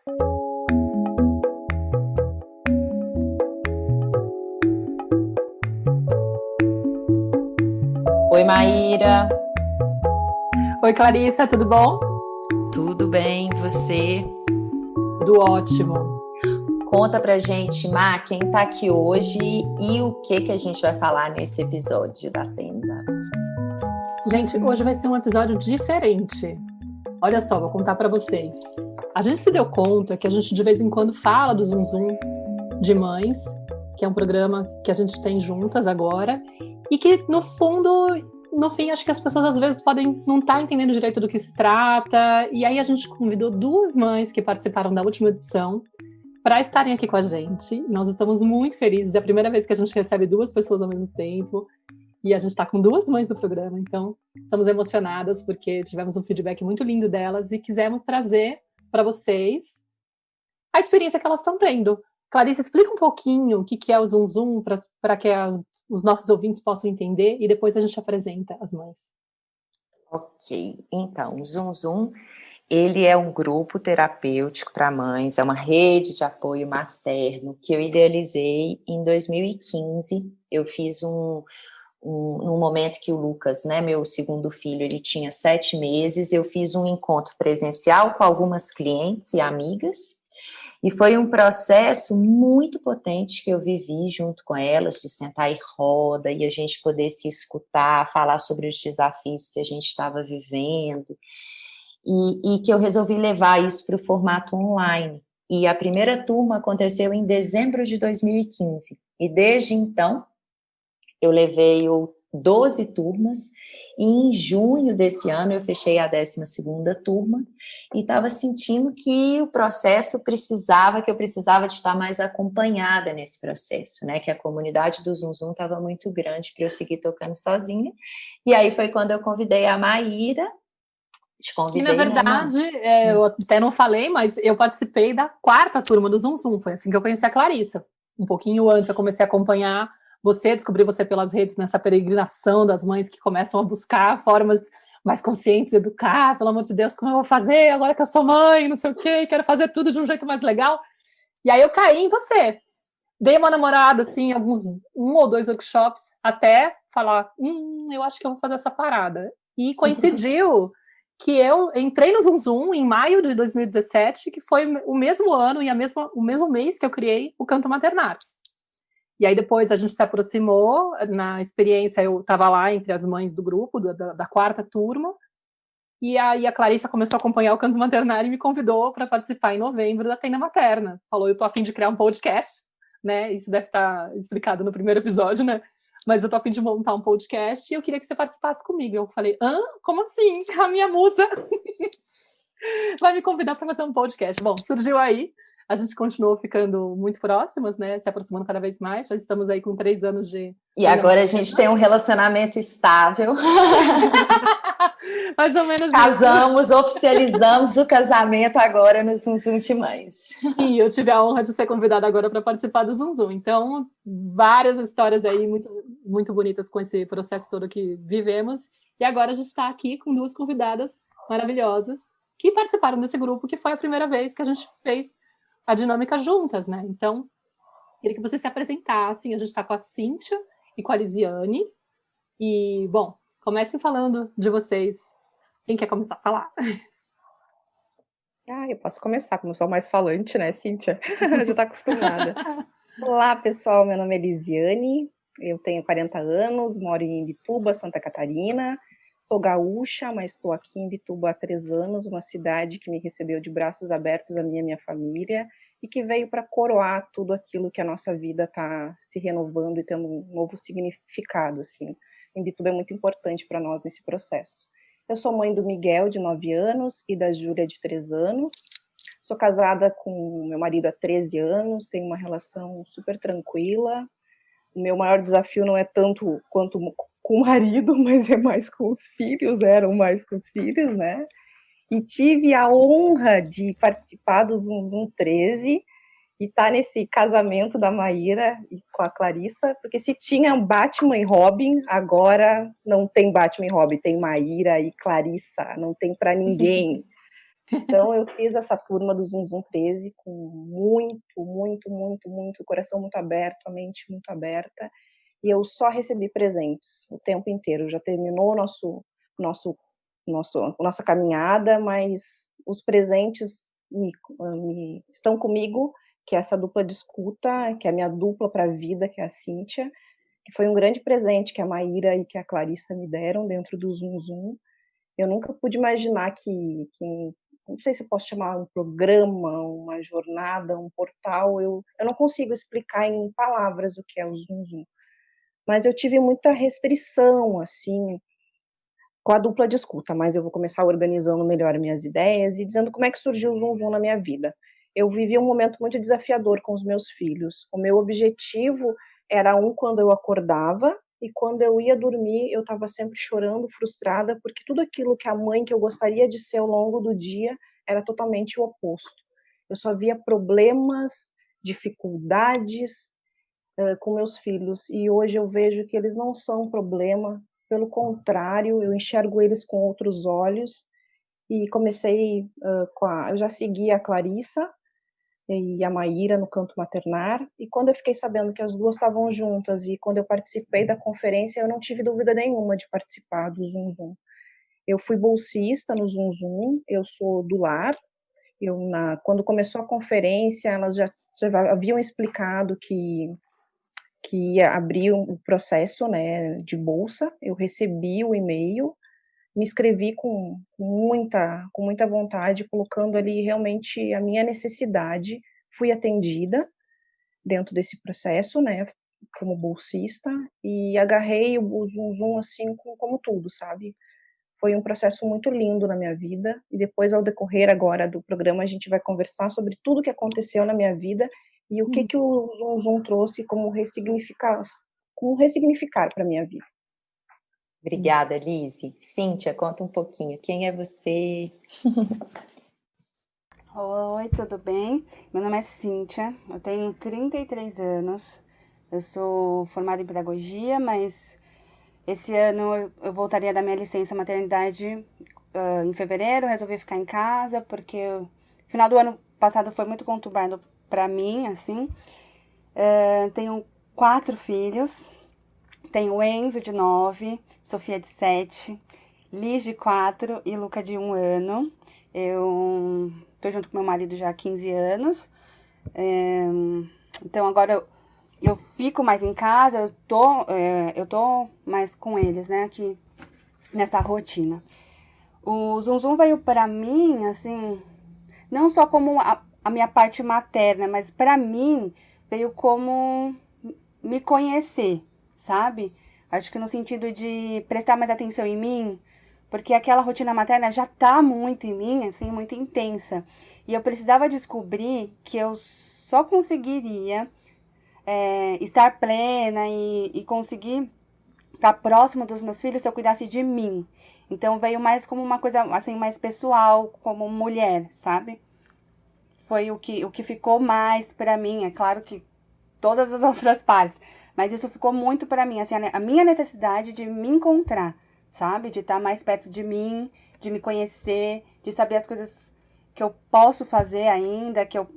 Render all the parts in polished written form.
Oi, Maíra. Oi, Clarissa, tudo bom? Tudo bem, você? Tudo ótimo. Conta pra gente, Má, quem tá aqui hoje e o que a gente vai falar nesse episódio da tenda. Gente, hoje vai ser um episódio diferente. Olha só, vou contar pra vocês. A gente se deu conta que a gente de vez em quando fala do Zum Zum de Mães, que é um programa que a gente tem juntas agora, e que no fundo, no fim, acho que as pessoas às vezes podem não estar entendendo direito do que se trata, e aí a gente convidou duas mães que participaram da última edição para estarem aqui com a gente. Nós estamos muito felizes, é a primeira vez que a gente recebe duas pessoas ao mesmo tempo, e a gente está com duas mães do programa, então estamos emocionadas porque tivemos um feedback muito lindo delas e quisemos trazer para vocês a experiência que elas estão tendo. Clarice, explica um pouquinho o que é o Zum Zum para que os nossos ouvintes possam entender e depois a gente apresenta as mães. Ok, então, o Zum Zum, ele é um grupo terapêutico para mães, é uma rede de apoio materno que eu idealizei em 2015. Eu fiz num momento que o Lucas, né, meu segundo filho, ele tinha 7 meses, eu fiz um encontro presencial com algumas clientes e amigas, e foi um processo muito potente que eu vivi junto com elas, de sentar em roda e a gente poder se escutar, falar sobre os desafios que a gente estava vivendo, e que eu resolvi levar isso para o formato online. E a primeira turma aconteceu em dezembro de 2015, e desde então eu levei 12 turmas, e em junho desse ano eu fechei a 12ª turma, e estava sentindo que o processo que eu precisava de estar mais acompanhada nesse processo, né? Que a comunidade do Zum Zum estava muito grande para eu seguir tocando sozinha, e aí foi quando eu convidei a Maíra, E na verdade, eu até não falei, mas eu participei da 4ª turma do Zum Zum, foi assim que eu conheci a Clarissa. Um pouquinho antes eu comecei a acompanhar você, descobri você pelas redes nessa peregrinação das mães que começam a buscar formas mais conscientes de educar, pelo amor de Deus, como eu vou fazer agora que eu sou mãe, não sei o quê, quero fazer tudo de um jeito mais legal. E aí eu caí em você. Dei uma namorada, assim, um ou dois workshops, até falar, eu acho que eu vou fazer essa parada. E coincidiu que eu entrei no Zum Zum em maio de 2017, que foi o mesmo ano e o mesmo mês que eu criei o Canto Maternar. E aí depois a gente se aproximou, na experiência eu estava lá entre as mães do grupo, da 4ª turma, e aí a Clarissa começou a acompanhar o Canto Maternar e me convidou para participar em novembro da Tenda Materna. Falou, eu tô a fim de criar um podcast, né? Isso deve estar explicado no primeiro episódio, né? Mas eu tô a fim de montar um podcast e eu queria que você participasse comigo. Eu falei, como assim? A minha musa vai me convidar para fazer um podcast. Bom, surgiu aí. A gente continuou ficando muito próximas, né? Se aproximando cada vez mais. Já estamos aí com 3 anos de... E agora a gente tem um relacionamento estável. Mais ou menos Casamos, isso. oficializamos o casamento agora no Zum Zum de Mães. E eu tive a honra de ser convidada agora para participar do Zum Zum. Então, várias histórias aí muito, muito bonitas com esse processo todo que vivemos. E agora a gente está aqui com duas convidadas maravilhosas que participaram desse grupo, que foi a primeira vez que a gente fez a dinâmica juntas, né? Então, queria que vocês se apresentassem. A gente está com a Cíntia e com a Lisiane. E, bom, comecem falando de vocês. Quem quer começar a falar? Eu posso começar, como sou mais falante, né, Cíntia? Já tá acostumada. Olá, pessoal, meu nome é Lisiane, eu tenho 40 anos, moro em Imbituba, Santa Catarina, sou gaúcha, mas estou aqui em Imbituba há 3 anos, uma cidade que me recebeu de braços abertos, a minha família, e que veio para coroar tudo aquilo que a nossa vida está se renovando e tendo um novo significado, assim. Imbituba é muito importante para nós nesse processo. Eu sou mãe do Miguel, de 9 anos, e da Júlia, de 3 anos. Sou casada com meu marido há 13 anos, tenho uma relação super tranquila. O meu maior desafio não é tanto quanto com o marido, mas é mais com os filhos, eram mais com os filhos, né? E tive a honra de participar do Zum Zum 13 e estar nesse casamento da Maíra e com a Clarissa, porque se tinha Batman e Robin, agora não tem Batman e Robin, tem Maíra e Clarissa, não tem para ninguém. Então, eu fiz essa turma do Zum Zum 13 com muito coração muito aberto, a mente muito aberta, e eu só recebi presentes o tempo inteiro. Já terminou nossa caminhada, mas os presentes estão comigo, que é essa dupla de escuta, que é a minha dupla para a vida, que é a Cíntia, que foi um grande presente que a Maíra e que a Clarissa me deram dentro do Zum Zum. Eu nunca pude imaginar que não sei se eu posso chamar um programa, uma jornada, um portal, eu não consigo explicar em palavras o que é o Zum Zum. Mas eu tive muita restrição, assim, com a dupla de escuta, mas eu vou começar organizando melhor minhas ideias e dizendo como é que surgiu o Zum Zum na minha vida. Eu vivi um momento muito desafiador com os meus filhos. O meu objetivo era quando eu acordava, e quando eu ia dormir, eu estava sempre chorando, frustrada, porque tudo aquilo que a mãe que eu gostaria de ser ao longo do dia era totalmente o oposto. Eu só via problemas, dificuldades com meus filhos, e hoje eu vejo que eles não são um problema, pelo contrário, eu enxergo eles com outros olhos, e comecei eu já segui a Clarissa e a Maíra no canto maternar, e quando eu fiquei sabendo que as duas estavam juntas, e quando eu participei da conferência, eu não tive dúvida nenhuma de participar do Zum Zum. Eu fui bolsista no Zum Zum, eu sou do lar, quando começou a conferência, elas já haviam explicado que ia abrir um processo, né, de bolsa. Eu recebi o e-mail, me inscrevi com muita vontade, colocando ali realmente a minha necessidade. Fui atendida dentro desse processo, né, como bolsista, e agarrei o Zum Zum assim como tudo, sabe? Foi um processo muito lindo na minha vida, e depois, ao decorrer agora do programa, a gente vai conversar sobre tudo que aconteceu na minha vida e o que o Zum Zum trouxe como ressignificar para a minha vida. Obrigada, Lise. Cíntia, conta um pouquinho. Quem é você? Oi, tudo bem? Meu nome é Cíntia, eu tenho 33 anos, eu sou formada em pedagogia, mas esse ano eu voltaria da minha licença maternidade em fevereiro, resolvi ficar em casa, porque o final do ano passado foi muito conturbado para mim, assim. Tenho 4 filhos, tenho o Enzo de 9, Sofia de 7, Liz de 4 e Luca de 1 ano. Eu tô junto com meu marido já há 15 anos. Então agora eu fico mais em casa, eu tô mais com eles, né, aqui nessa rotina. O Zum Zum veio pra mim, assim, não só como a minha parte materna, mas pra mim veio como me conhecer, sabe? Acho que no sentido de prestar mais atenção em mim, porque aquela rotina materna já tá muito em mim, assim, muito intensa. E eu precisava descobrir que eu só conseguiria estar plena e conseguir estar próximo dos meus filhos se eu cuidasse de mim. Então veio mais como uma coisa assim mais pessoal, como mulher, sabe? Foi o que ficou mais para mim. É claro que todas as outras partes, mas isso ficou muito para mim, assim, a minha necessidade de me encontrar, sabe? De estar mais perto de mim, de me conhecer, de saber as coisas que eu posso fazer ainda, que eu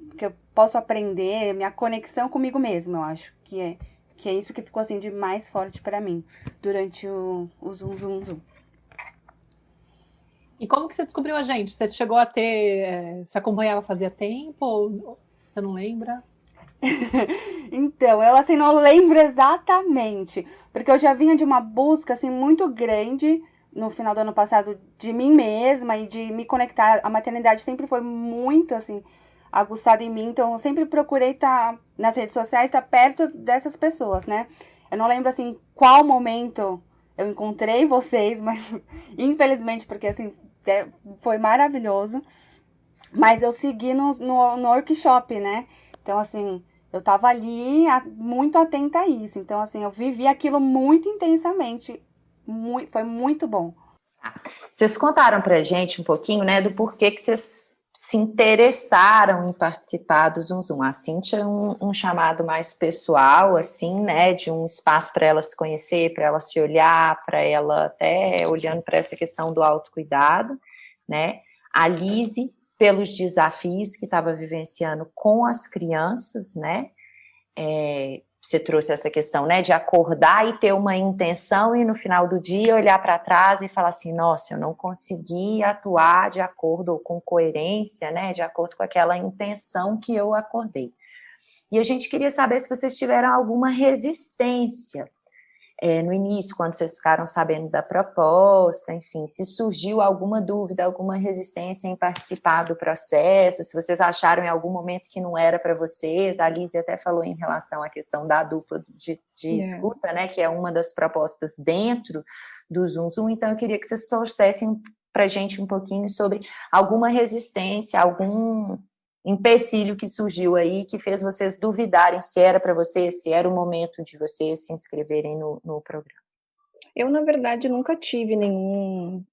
posso aprender, minha conexão comigo mesma, eu acho que é isso que ficou assim de mais forte para mim durante o Zum Zum Zum. E como que você descobriu a gente? Você chegou a ter... Você acompanhava fazia tempo? Ou você não lembra? Então, eu assim não lembro exatamente, porque eu já vinha de uma busca assim muito grande no final do ano passado de mim mesma e de me conectar. A maternidade sempre foi muito assim aguçada em mim, então eu sempre procurei estar nas redes sociais, estar perto dessas pessoas, né? Eu não lembro assim qual momento eu encontrei vocês, mas infelizmente, porque assim foi maravilhoso. Mas eu segui no workshop, né? Então, assim, eu tava ali muito atenta a isso. Então, assim, eu vivi aquilo muito intensamente. Foi muito bom. Vocês contaram pra gente um pouquinho, né, do porquê que vocês se interessaram em participar do Zum Zum. A Cíntia é um chamado mais pessoal, assim, né, de um espaço para ela se conhecer, para ela se olhar, para ela até olhando para essa questão do autocuidado, né? A Lise pelos desafios que estava vivenciando com as crianças, né? Você trouxe essa questão, né, de acordar e ter uma intenção e no final do dia olhar para trás e falar assim, nossa, eu não consegui atuar de acordo ou com coerência, né, de acordo com aquela intenção que eu acordei. E a gente queria saber se vocês tiveram alguma resistência no início, quando vocês ficaram sabendo da proposta, enfim, se surgiu alguma dúvida, alguma resistência em participar do processo, se vocês acharam em algum momento que não era para vocês. A Lizzie até falou em relação à questão da dupla de escuta, né, que é uma das propostas dentro do Zoom Zoom. Então eu queria que vocês trouxessem para a gente um pouquinho sobre alguma resistência, algum empecilho que surgiu aí, que fez vocês duvidarem se era para vocês, se era o momento de vocês se inscreverem no programa. Eu, na verdade, nunca tive nenhum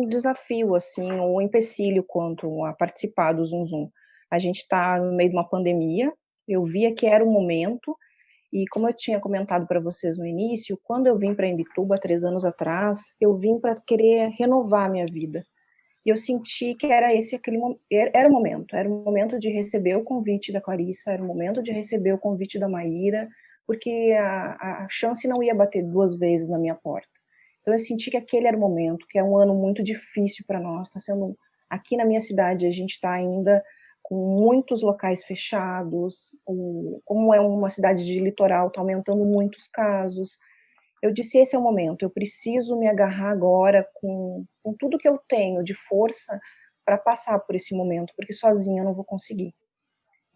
desafio, assim, ou empecilho quanto a participar do Zoom Zoom. A gente está no meio de uma pandemia, eu via que era o momento, e como eu tinha comentado para vocês no início, quando eu vim para Imbituba, 3 anos atrás, eu vim para querer renovar a minha vida. E eu senti que era era o momento de receber o convite da Clarissa, era o momento de receber o convite da Maíra, porque a chance não ia bater 2 vezes na minha porta. Então eu senti que aquele era o momento, que é um ano muito difícil para nós, está sendo, aqui na minha cidade, a gente está ainda com muitos locais fechados, como é uma cidade de litoral, está aumentando muitos casos. Eu disse, esse é o momento, eu preciso me agarrar agora com tudo que eu tenho de força para passar por esse momento, porque sozinha eu não vou conseguir.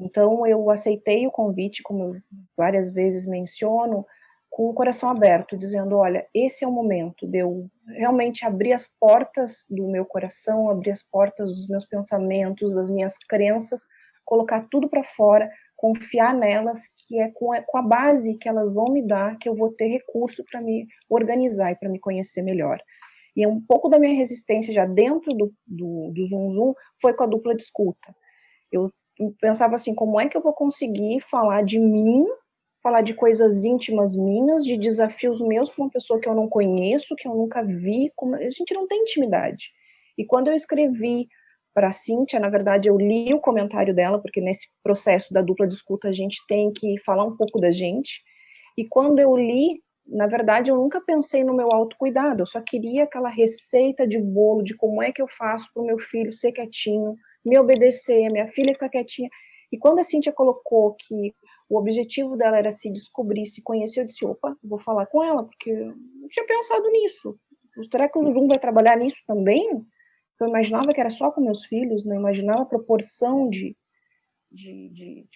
Então eu aceitei o convite, como eu várias vezes menciono, com o coração aberto, dizendo, olha, esse é o momento de eu realmente abrir as portas do meu coração, abrir as portas dos meus pensamentos, das minhas crenças, colocar tudo para fora, confiar nelas, que é com a base que elas vão me dar, que eu vou ter recurso para me organizar e para me conhecer melhor. E um pouco da minha resistência já dentro do Zoom Zoom foi com a dupla de escuta. Eu pensava assim, como é que eu vou conseguir falar de mim, falar de coisas íntimas minhas, de desafios meus com uma pessoa que eu não conheço, que eu nunca vi, a gente não tem intimidade. E quando eu escrevi para a Cíntia, na verdade, eu li o comentário dela, porque nesse processo da dupla de escuta a gente tem que falar um pouco da gente. E quando eu li, na verdade, eu nunca pensei no meu autocuidado, eu só queria aquela receita de bolo, de como é que eu faço para o meu filho ser quietinho, me obedecer, minha filha ficar quietinha. E quando a Cíntia colocou que o objetivo dela era se descobrir, se conhecer, eu disse, opa, vou falar com ela, porque eu não tinha pensado nisso. Será que o Zoom vai trabalhar nisso também? Eu imaginava que era só com meus filhos, não imaginava a proporção de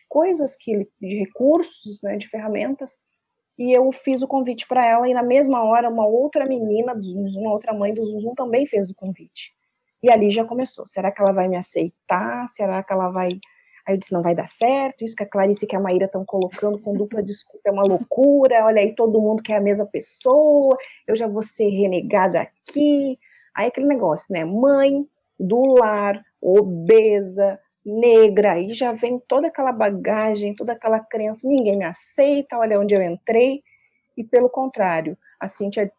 coisas, de recursos, né, de ferramentas, e eu fiz o convite para ela, e na mesma hora uma outra menina do Zoom, uma outra mãe do Zoom também fez o convite. E ali já começou, será que ela vai me aceitar? Será que ela vai... Aí eu disse, não vai dar certo, isso que a Clarice e que a Maíra estão colocando com dupla de escuta é uma loucura, olha aí, todo mundo quer a mesma pessoa, eu já vou ser renegada aqui. Aí aquele negócio, né, mãe do lar, obesa, negra, aí já vem toda aquela bagagem, toda aquela crença, ninguém me aceita, olha onde eu entrei, e pelo contrário, a Cíntia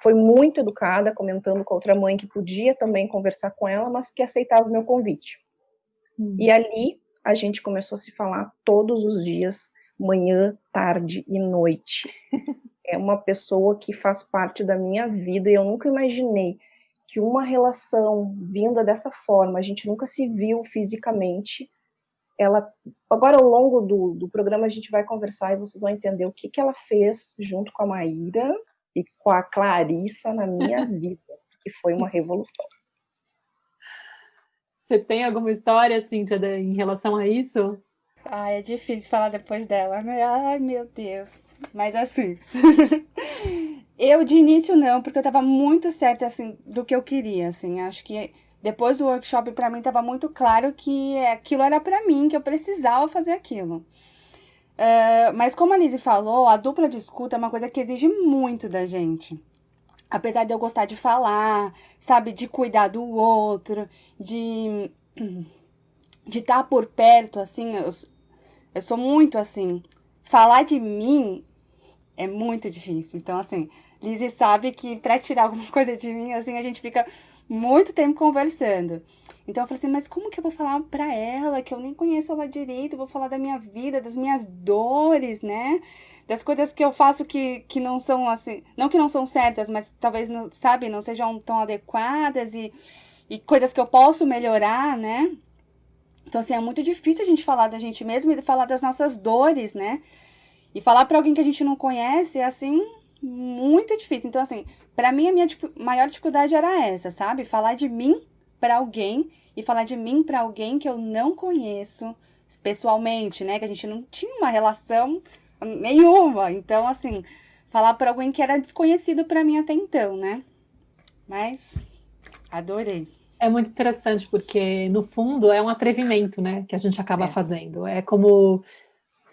foi muito educada, comentando com outra mãe que podia também conversar com ela, mas que aceitava o meu convite. E ali a gente começou a se falar todos os dias, manhã, tarde e noite. É uma pessoa que faz parte da minha vida e eu nunca imaginei que uma relação vinda dessa forma, a gente nunca se viu fisicamente, agora ao longo do programa a gente vai conversar e vocês vão entender o que ela fez junto com a Maíra e com a Clarissa na minha vida, que foi uma revolução. Você tem alguma história, Cíntia, em relação a isso? Ai, é difícil falar depois dela, né? Ai, meu Deus. Mas assim... Eu, de início, não, porque eu tava muito certa, assim, do que eu queria, assim. Acho que depois do workshop, pra mim, tava muito claro que aquilo era pra mim, que eu precisava fazer aquilo. Mas como a Lizzie falou, a dupla de escuta é uma coisa que exige muito da gente. Apesar de eu gostar de falar, sabe, de cuidar do outro, de estar por perto, assim, eu sou muito assim. Falar de mim é muito difícil. Então, assim, Lizzie sabe que pra tirar alguma coisa de mim, assim, a gente fica muito tempo conversando. Então eu falei assim, mas como que eu vou falar pra ela, que eu nem conheço ela direito, eu vou falar da minha vida, das minhas dores, né? Das coisas que eu faço que não são assim, não que não são certas, mas talvez, não, sabe, não sejam tão adequadas e coisas que eu posso melhorar, né? Então, assim, é muito difícil a gente falar da gente mesmo e falar das nossas dores, né? E falar pra alguém que a gente não conhece é, assim, muito difícil. Então, assim, pra mim, a minha maior dificuldade era essa, sabe? Falar de mim pra alguém e falar de mim pra alguém que eu não conheço pessoalmente, né? Que a gente não tinha uma relação nenhuma. Então, assim, falar pra alguém que era desconhecido pra mim até então, né? Mas, adorei. É muito interessante, porque, no fundo, é um atrevimento, né, que a gente acaba É. fazendo. É como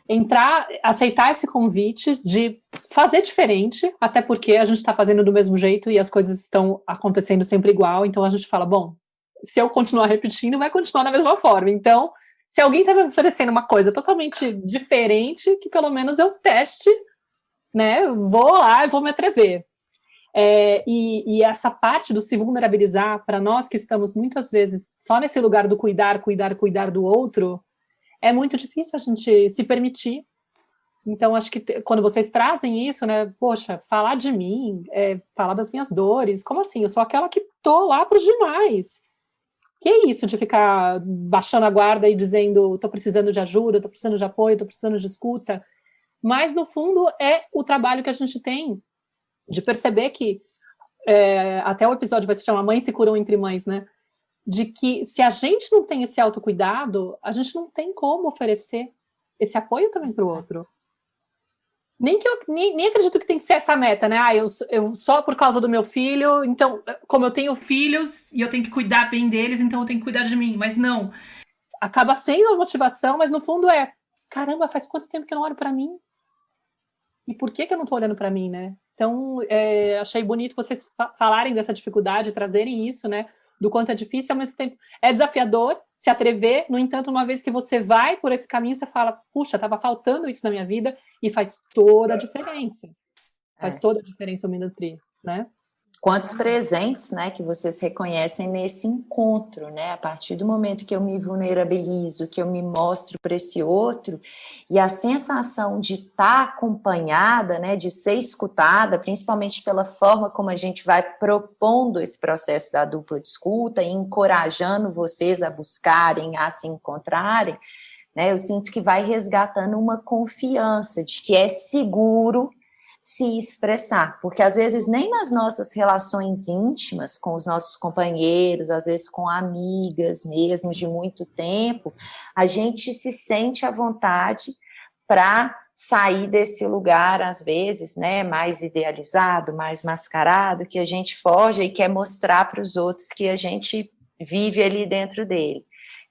entrar, aceitar esse convite de fazer diferente, até porque a gente está fazendo do mesmo jeito e as coisas estão acontecendo sempre igual, então a gente fala, bom, se eu continuar repetindo, vai continuar da mesma forma. Então, se alguém está me oferecendo uma coisa totalmente diferente, que pelo menos eu teste, né, vou lá e vou me atrever. E essa parte do se vulnerabilizar, para nós que estamos muitas vezes só nesse lugar do cuidar do outro, é muito difícil a gente se permitir. Então, acho que quando vocês trazem isso, né, poxa, falar de mim, falar das minhas dores, como assim? Eu sou aquela que tô lá pros demais. Que é isso de ficar baixando a guarda e dizendo, tô precisando de ajuda, tô precisando de apoio, tô precisando de escuta. Mas, no fundo, é o trabalho que a gente tem de perceber que até o episódio vai se chamar Mães se curam entre mães, né? De que se a gente não tem esse autocuidado, a gente não tem como oferecer esse apoio também para o outro. Nem acredito que tem que ser essa meta, né? Eu só por causa do meu filho, então, como eu tenho filhos e eu tenho que cuidar bem deles, então eu tenho que cuidar de mim. Mas não. Acaba sendo a motivação, mas no fundo caramba, faz quanto tempo que eu não olho para mim? E por que eu não estou olhando para mim, né? Então, achei bonito vocês falarem dessa dificuldade, trazerem isso, né? Do quanto é difícil, ao mesmo tempo é desafiador se atrever. No entanto, uma vez que você vai por esse caminho, você fala, puxa, estava faltando isso na minha vida, e faz toda a diferença. Faz toda a diferença o Me Nutrir, né? Quantos presentes, né, que vocês reconhecem nesse encontro, né? A partir do momento que eu me vulnerabilizo, que eu me mostro para esse outro, e a sensação de estar acompanhada, né, de ser escutada, principalmente pela forma como a gente vai propondo esse processo da dupla de escuta e encorajando vocês a buscarem, a se encontrarem, né? Eu sinto que vai resgatando uma confiança de que é seguro se expressar, porque às vezes nem nas nossas relações íntimas com os nossos companheiros, às vezes com amigas mesmo de muito tempo, a gente se sente à vontade para sair desse lugar, às vezes, né, mais idealizado, mais mascarado, que a gente foge e quer mostrar para os outros que a gente vive ali dentro dele.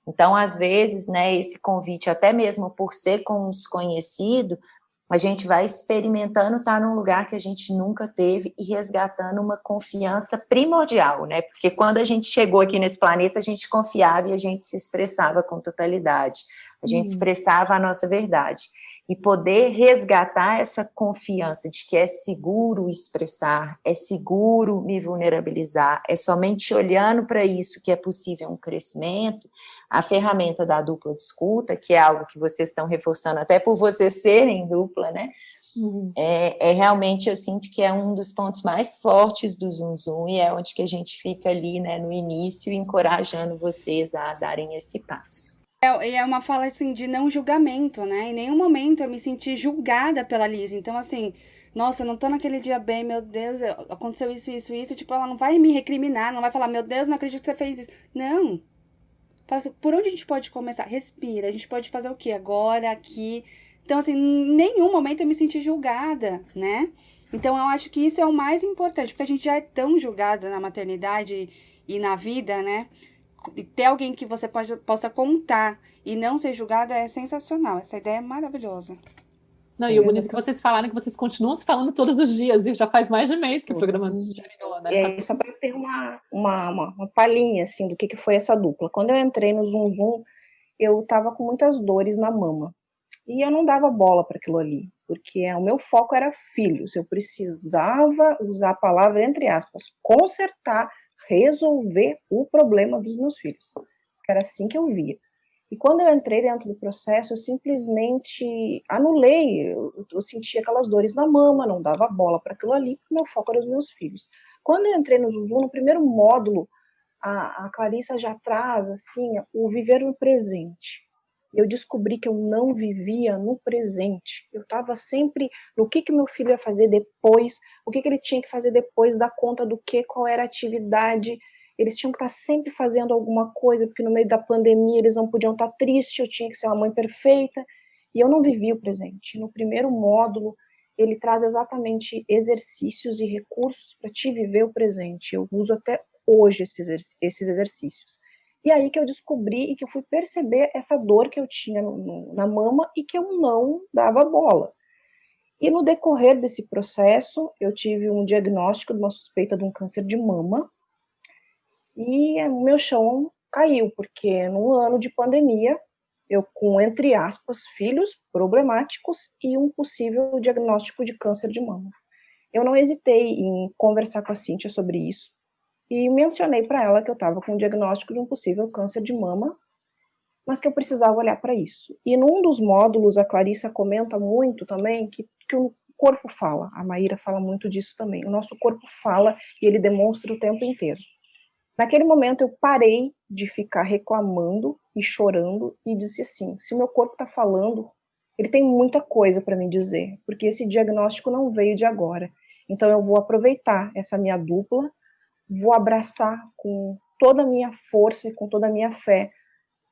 Então, às vezes, né, esse convite, até mesmo por ser com um desconhecido, a gente vai experimentando estar num lugar que a gente nunca teve e resgatando uma confiança primordial, né? Porque quando a gente chegou aqui nesse planeta, a gente confiava e a gente se expressava com totalidade. A gente expressava a nossa verdade. E poder resgatar essa confiança de que é seguro expressar, é seguro me vulnerabilizar, é somente olhando para isso que é possível um crescimento. A ferramenta da dupla de escuta, que é algo que vocês estão reforçando até por vocês serem dupla, né? Realmente, eu sinto que é um dos pontos mais fortes do Zum Zum e é onde que a gente fica ali, né, no início, encorajando vocês a darem esse passo. É uma fala, assim, de não julgamento, né? Em nenhum momento eu me senti julgada pela Liz. Então, assim, nossa, eu não tô naquele dia bem, meu Deus, aconteceu isso. Tipo, ela não vai me recriminar, não vai falar, meu Deus, não acredito que você fez isso. Não. Por onde a gente pode começar? Respira. A gente pode fazer o quê? Agora, aqui. Então, assim, em nenhum momento eu me senti julgada, né? Então, eu acho que isso é o mais importante, porque a gente já é tão julgada na maternidade e na vida, né? E ter alguém que você possa contar e não ser julgada é sensacional. Essa ideia é maravilhosa. Não, e o bonito é que vocês falaram que vocês continuam se falando todos os dias, e já faz mais de mês que o programa terminou, né? Só para ter uma palhinha, assim, do que foi essa dupla. Quando eu entrei no Zum Zum, eu tava com muitas dores na mama. E eu não dava bola para aquilo ali, porque o meu foco era filhos. Eu precisava usar a palavra, entre aspas, consertar, resolver o problema dos meus filhos. porque era assim que eu via. E quando eu entrei dentro do processo, eu simplesmente anulei, eu sentia aquelas dores na mama, não dava bola para aquilo ali, porque meu foco era os meus filhos. Quando eu entrei no Zunzum, no primeiro módulo, a Clarissa já traz, assim, o viver no presente. Eu descobri que eu não vivia no presente. Eu estava sempre no que meu filho ia fazer depois, o que ele tinha que fazer depois, dar conta do que, qual era a atividade. Eles tinham que estar sempre fazendo alguma coisa, porque no meio da pandemia eles não podiam estar tristes, eu tinha que ser uma mãe perfeita. E eu não vivia o presente. No primeiro módulo, ele traz exatamente exercícios e recursos para te viver o presente. Eu uso até hoje esses exercícios. E aí que eu descobri e que eu fui perceber essa dor que eu tinha na mama e que eu não dava bola. E no decorrer desse processo, eu tive um diagnóstico de uma suspeita de um câncer de mama e o meu chão caiu, porque no ano de pandemia, eu com, entre aspas, filhos problemáticos e um possível diagnóstico de câncer de mama. Eu não hesitei em conversar com a Cíntia sobre isso, e mencionei para ela que eu estava com um diagnóstico de um possível câncer de mama, mas que eu precisava olhar para isso. E num dos módulos, a Clarissa comenta muito também que o corpo fala, a Maíra fala muito disso também, o nosso corpo fala e ele demonstra o tempo inteiro. Naquele momento eu parei de ficar reclamando e chorando e disse assim, se o meu corpo está falando, ele tem muita coisa para me dizer, porque esse diagnóstico não veio de agora. Então eu vou aproveitar essa minha dupla, vou abraçar com toda a minha força e com toda a minha fé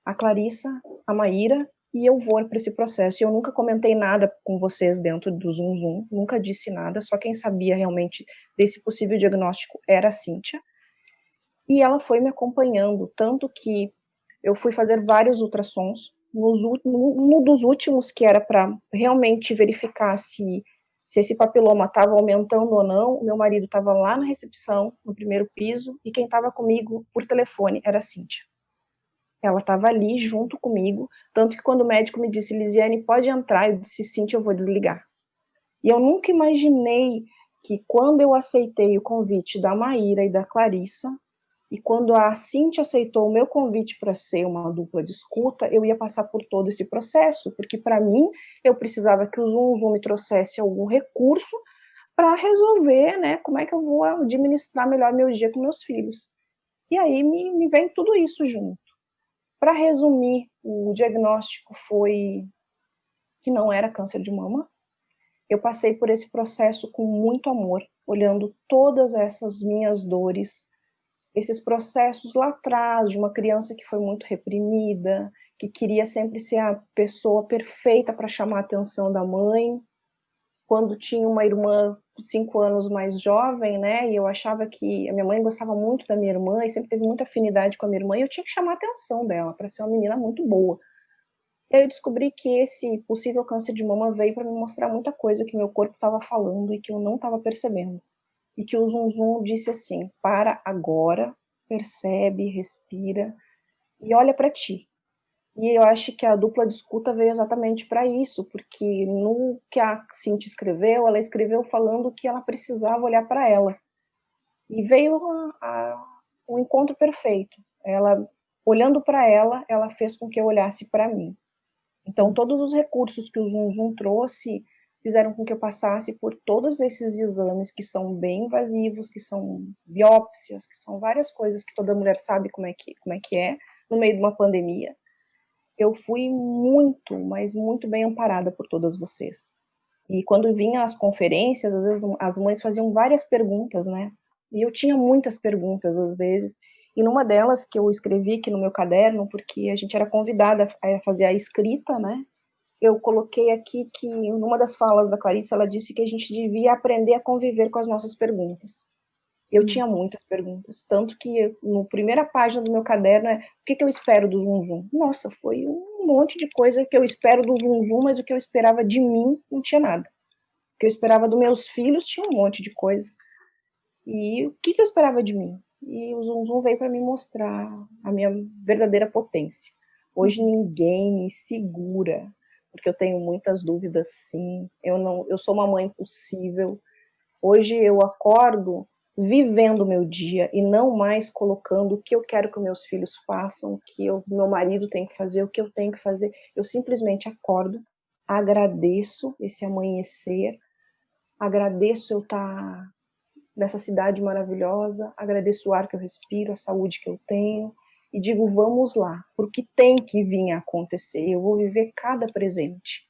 a Clarissa, a Maíra, e eu vou para esse processo. E eu nunca comentei nada com vocês dentro do Zunzum, nunca disse nada, só quem sabia realmente desse possível diagnóstico era a Cíntia. E ela foi me acompanhando, tanto que eu fui fazer vários ultrassons, um dos últimos que era para realmente verificar se esse papiloma estava aumentando ou não, o meu marido estava lá na recepção, no primeiro piso, e quem estava comigo por telefone era a Cíntia. Ela estava ali junto comigo, tanto que quando o médico me disse, Lisiane, pode entrar, eu disse, Cíntia, eu vou desligar. E eu nunca imaginei que quando eu aceitei o convite da Maíra e da Clarissa, e quando a Cíntia aceitou o meu convite para ser uma dupla de escuta, eu ia passar por todo esse processo, porque para mim eu precisava que o Zunzum me trouxesse algum recurso para resolver, né, como é que eu vou administrar melhor meu dia com meus filhos. E aí me vem tudo isso junto. Para resumir, o diagnóstico foi que não era câncer de mama. Eu passei por esse processo com muito amor, olhando todas essas minhas dores, esses processos lá atrás de uma criança que foi muito reprimida, que queria sempre ser a pessoa perfeita para chamar a atenção da mãe. Quando tinha uma irmã 5 anos mais jovem, né, e eu achava que a minha mãe gostava muito da minha irmã e sempre teve muita afinidade com a minha irmã, e eu tinha que chamar a atenção dela para ser uma menina muito boa. E aí eu descobri que esse possível câncer de mama veio para me mostrar muita coisa que meu corpo estava falando e que eu não estava percebendo. E que o Zunzum disse assim, para agora, percebe, respira e olha para ti. E eu acho que a dupla de escuta veio exatamente para isso, porque no que a Cintia escreveu, ela escreveu falando que ela precisava olhar para ela. E veio o encontro perfeito. Ela, olhando para ela, ela fez com que eu olhasse para mim. Então, todos os recursos que o Zunzum trouxe fizeram com que eu passasse por todos esses exames que são bem invasivos, que são biópsias, que são várias coisas que toda mulher sabe como é que é, no meio de uma pandemia. Eu fui muito, mas muito bem amparada por todas vocês. E quando vinha as conferências, às vezes as mães faziam várias perguntas, né? E eu tinha muitas perguntas, às vezes. E numa delas que eu escrevi aqui no meu caderno, porque a gente era convidada a fazer a escrita, né? Eu coloquei aqui que, numa das falas da Clarissa, ela disse que a gente devia aprender a conviver com as nossas perguntas. Eu tinha muitas perguntas, tanto que na primeira página do meu caderno é o que eu espero do Zunzum? Nossa, foi um monte de coisa que eu espero do Zunzum, mas o que eu esperava de mim não tinha nada. O que eu esperava dos meus filhos tinha um monte de coisa. E o que eu esperava de mim? E o Zunzum veio para me mostrar a minha verdadeira potência. Hoje ninguém me segura, porque eu tenho muitas dúvidas, sim. Eu sou uma mãe possível. Hoje eu acordo vivendo o meu dia e não mais colocando o que eu quero que meus filhos façam, o que meu marido tem que fazer, o que eu tenho que fazer. Eu simplesmente acordo, agradeço esse amanhecer, agradeço eu estar nessa cidade maravilhosa, agradeço o ar que eu respiro, a saúde que eu tenho, e digo, vamos lá, porque tem que vir a acontecer, eu vou viver cada presente.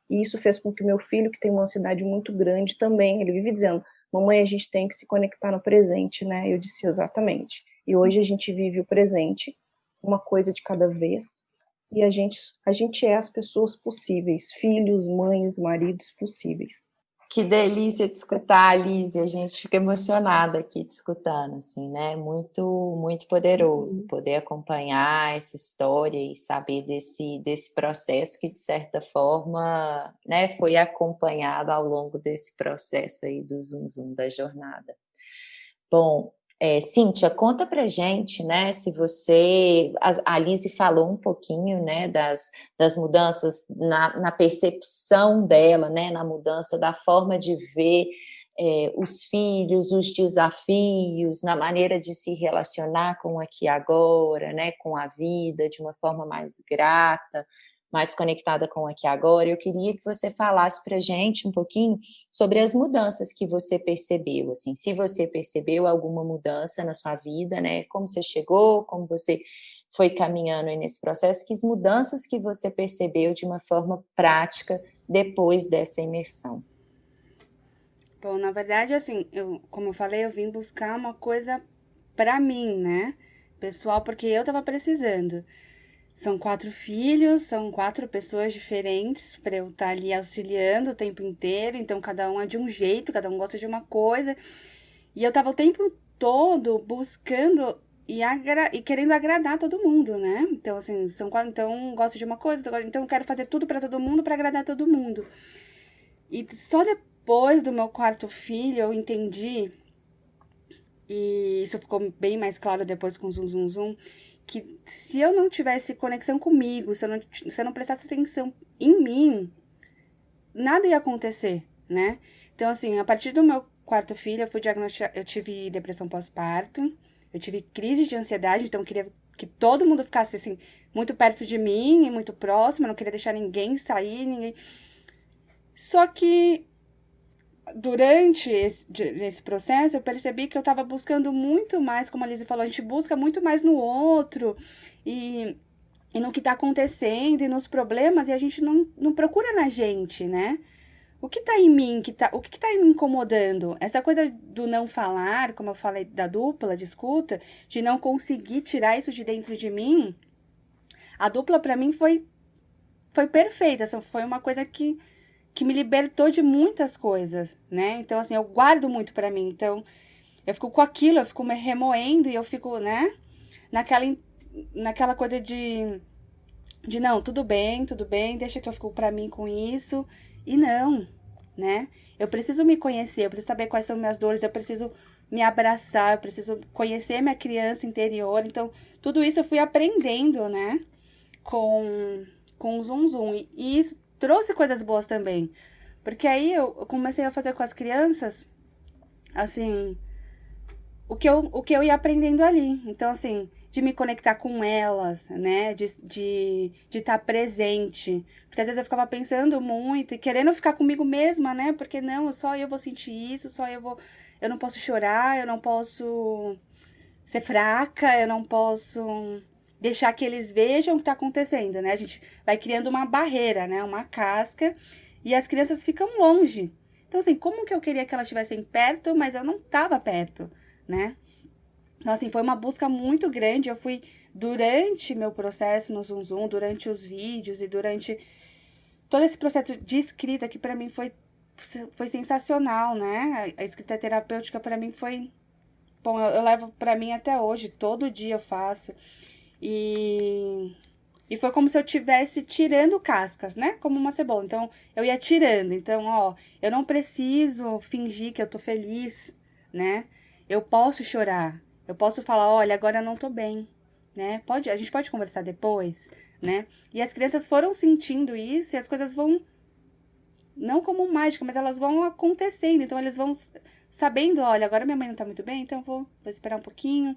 E isso fez com que meu filho, que tem uma ansiedade muito grande também, ele vive dizendo, mamãe, a gente tem que se conectar no presente, né? Eu disse, exatamente. E hoje a gente vive o presente, uma coisa de cada vez, e a gente é as pessoas possíveis, filhos, mães, maridos possíveis. Que delícia de escutar, Alice. A gente fica emocionada aqui te escutando, assim, né? Muito, muito poderoso poder acompanhar essa história e saber desse processo que, de certa forma, né, foi acompanhado ao longo desse processo aí do Zum Zum da jornada. Bom, Cíntia, conta pra gente, né, se você, a Alice falou um pouquinho, né, das mudanças na percepção dela, né, na mudança da forma de ver os filhos, os desafios, na maneira de se relacionar com o aqui e agora, né, com a vida, de uma forma mais grata, mais conectada com o aqui e agora. Eu queria que você falasse pra gente um pouquinho sobre as mudanças que você percebeu, assim, se você percebeu alguma mudança na sua vida, né, como você chegou, como você foi caminhando aí nesse processo, que mudanças que você percebeu de uma forma prática depois dessa imersão. Bom, na verdade, assim, como eu falei, eu vim buscar uma coisa pra mim, né, pessoal, porque eu tava precisando. São 4 filhos, são 4 pessoas diferentes para eu estar ali auxiliando o tempo inteiro. Então, cada um é de um jeito, cada um gosta de uma coisa. E eu tava o tempo todo buscando e querendo agradar todo mundo, né? Então, assim, são 4, então um gosta de uma coisa, então eu quero fazer tudo para todo mundo para agradar todo mundo. E só depois do meu 4º filho eu entendi, e isso ficou bem mais claro depois com o Zum Zum Zum, que se eu não tivesse conexão comigo, se eu não prestasse atenção em mim, nada ia acontecer, né? Então, assim, a partir do meu 4º filho, eu tive depressão pós-parto, eu tive crise de ansiedade, então eu queria que todo mundo ficasse, assim, muito perto de mim e muito próximo, eu não queria deixar ninguém sair, ninguém... Só que durante esse processo, eu percebi que eu estava buscando muito mais, como a Lizzie falou, a gente busca muito mais no outro e no que está acontecendo e nos problemas, e a gente não procura na gente, né? O que está em mim, o que está me incomodando? Essa coisa do não falar, como eu falei da dupla de escuta, de não conseguir tirar isso de dentro de mim, a dupla para mim foi perfeita, foi uma coisa que me libertou de muitas coisas, né? Então, assim, eu guardo muito pra mim. Então, eu fico com aquilo, eu fico me remoendo e eu fico, né? Naquela coisa de não, tudo bem, deixa que eu fico pra mim com isso. E não, né? Eu preciso me conhecer, eu preciso saber quais são minhas dores, eu preciso me abraçar, eu preciso conhecer minha criança interior. Então, tudo isso eu fui aprendendo, né? Com o Zum Zum. E isso trouxe coisas boas também. Porque aí eu comecei a fazer com as crianças, assim, o que eu ia aprendendo ali. Então, assim, de me conectar com elas, né? De estar presente. Porque às vezes eu ficava pensando muito e querendo ficar comigo mesma, né? Porque não, só eu vou sentir isso, eu não posso chorar, eu não posso ser fraca, eu não posso deixar que eles vejam o que está acontecendo, né? A gente vai criando uma barreira, né? Uma casca, e as crianças ficam longe. Então, assim, como que eu queria que elas estivessem perto, mas eu não estava perto, né? Então, assim, foi uma busca muito grande. Eu fui, durante meu processo no Zum Zum, durante os vídeos e durante todo esse processo de escrita, que para mim foi sensacional, né? A escrita terapêutica para mim foi... Bom, eu levo pra mim até hoje, todo dia eu faço. E foi como se eu estivesse tirando cascas, né? Como uma cebola. Então, eu ia tirando. Então, ó, eu não preciso fingir que eu tô feliz, né? Eu posso chorar. Eu posso falar, olha, agora eu não tô bem, né? A gente pode conversar depois, né? E as crianças foram sentindo isso e as coisas vão não como mágica, mas elas vão acontecendo. Então, eles vão sabendo, olha, agora minha mãe não tá muito bem, então vou esperar um pouquinho.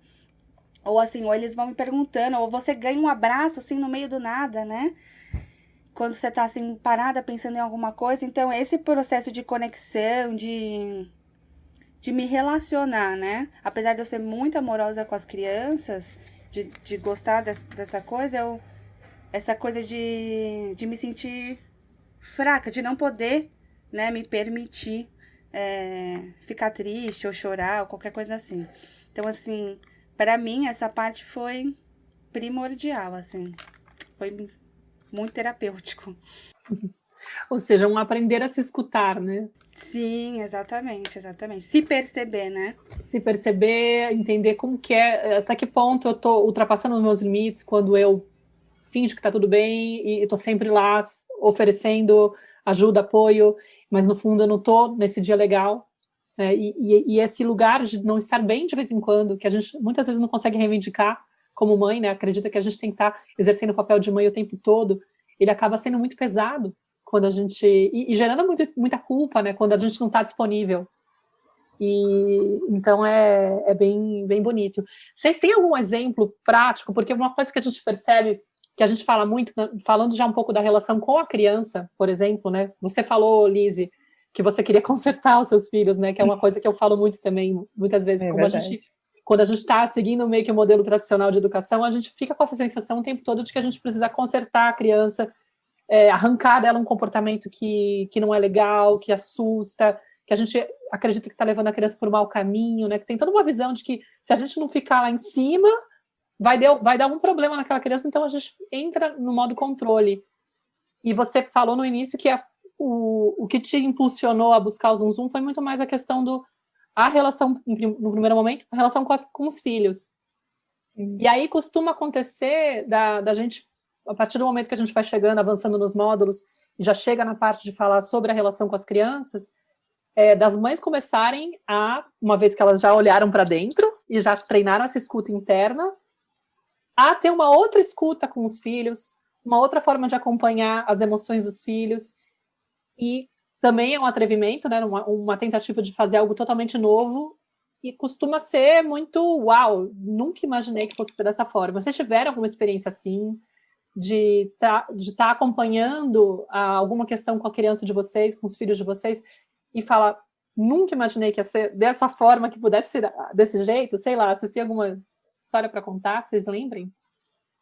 Ou assim, ou eles vão me perguntando, ou você ganha um abraço, assim, no meio do nada, né? Quando você tá, assim, parada, pensando em alguma coisa. Então, esse processo de conexão, de me relacionar, né? Apesar de eu ser muito amorosa com as crianças, de gostar dessa coisa, essa coisa de me sentir fraca, de não poder, né, me permitir ficar triste ou chorar ou qualquer coisa assim. Então, assim, para mim, essa parte foi primordial, assim. Foi muito terapêutico. Ou seja, um aprender a se escutar, né? Sim, exatamente, exatamente. Se perceber, né? Se perceber, entender como que é, até que ponto eu tô ultrapassando os meus limites quando eu finjo que tá tudo bem e tô sempre lá oferecendo ajuda, apoio, mas no fundo eu não tô nesse dia legal. E esse lugar de não estar bem de vez em quando, que a gente muitas vezes não consegue reivindicar como mãe, né? Acredita que a gente tem que estar exercendo o papel de mãe o tempo todo, ele acaba sendo muito pesado quando a gente. E gerando muita culpa, né? Quando a gente não está disponível. E então é bem bonito. Vocês têm algum exemplo prático? Porque uma coisa que a gente percebe, que a gente fala muito, né, falando já um pouco da relação com a criança, por exemplo, né? Você falou, Lise, que você queria consertar os seus filhos, né? Que é uma coisa que eu falo muito também, muitas vezes, quando a gente está seguindo meio que o modelo tradicional de educação, a gente fica com essa sensação o tempo todo de que a gente precisa consertar a criança, arrancar dela um comportamento que não é legal, que assusta, que a gente acredita que está levando a criança por um mau caminho, né? Que tem toda uma visão de que se a gente não ficar lá em cima, vai dar um problema naquela criança, então a gente entra no modo controle. E você falou no início que o que te impulsionou a buscar o Zum Zum foi muito mais a questão a relação, no primeiro momento, a relação com os filhos. E aí costuma acontecer da gente, a partir do momento que a gente vai chegando, avançando nos módulos, e já chega na parte de falar sobre a relação com as crianças, das mães começarem uma vez que elas já olharam para dentro e já treinaram essa escuta interna, a ter uma outra escuta com os filhos, uma outra forma de acompanhar as emoções dos filhos, e também é um atrevimento, né, uma tentativa de fazer algo totalmente novo, e costuma ser muito, uau, nunca imaginei que fosse ser dessa forma. Vocês tiveram alguma experiência assim, de estar acompanhando alguma questão com a criança de vocês, com os filhos de vocês, e falar, nunca imaginei que ia ser dessa forma, que pudesse ser desse jeito, sei lá, vocês têm alguma história para contar, que vocês lembrem?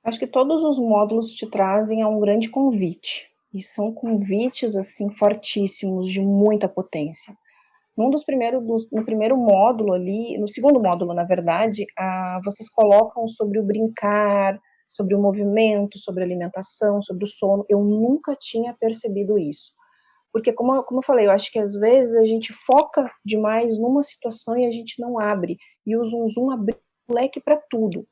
Acho que todos os módulos te trazem a um grande convite, e são convites, assim, fortíssimos, de muita potência. No primeiro módulo ali, no segundo módulo, na verdade, vocês colocam sobre o brincar, sobre o movimento, sobre a alimentação, sobre o sono. Eu nunca tinha percebido isso. Porque, como eu falei, eu acho que às vezes a gente foca demais numa situação e a gente não abre. E o Zum Zum abriu o leque para tudo.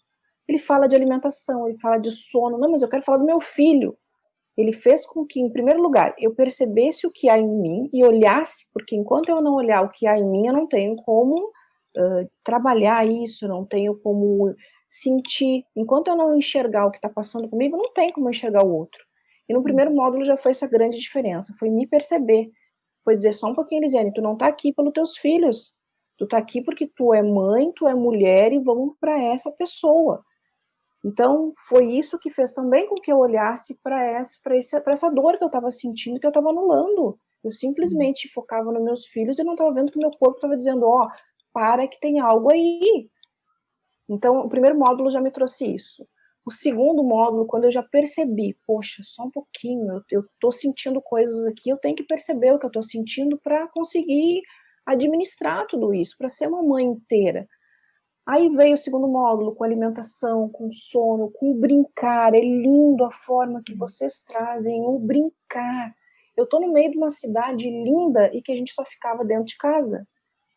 Ele fala de alimentação, ele fala de sono. Não, mas eu quero falar do meu filho. Ele fez com que, em primeiro lugar, eu percebesse o que há em mim e olhasse, porque enquanto eu não olhar o que há em mim, eu não tenho como trabalhar isso, eu não tenho como sentir. Enquanto eu não enxergar o que está passando comigo, não tem como enxergar o outro. E no primeiro módulo já foi essa grande diferença, foi me perceber, foi dizer só um pouquinho, Elisiane, tu não está aqui pelos teus filhos, tu está aqui porque tu é mãe, tu é mulher e vamos para essa pessoa. Então, foi isso que fez também com que eu olhasse para essa dor que eu estava sentindo, que eu estava anulando. Eu simplesmente focava nos meus filhos e não estava vendo que o meu corpo estava dizendo, para que tem algo aí. Então, o primeiro módulo já me trouxe isso. O segundo módulo, quando eu já percebi, poxa, só um pouquinho, eu estou sentindo coisas aqui, eu tenho que perceber o que eu estou sentindo para conseguir administrar tudo isso, para ser uma mãe inteira. Aí veio o segundo módulo, com alimentação, com sono, com o brincar. É lindo a forma que vocês trazem o brincar. Eu estou no meio de uma cidade linda e que a gente só ficava dentro de casa.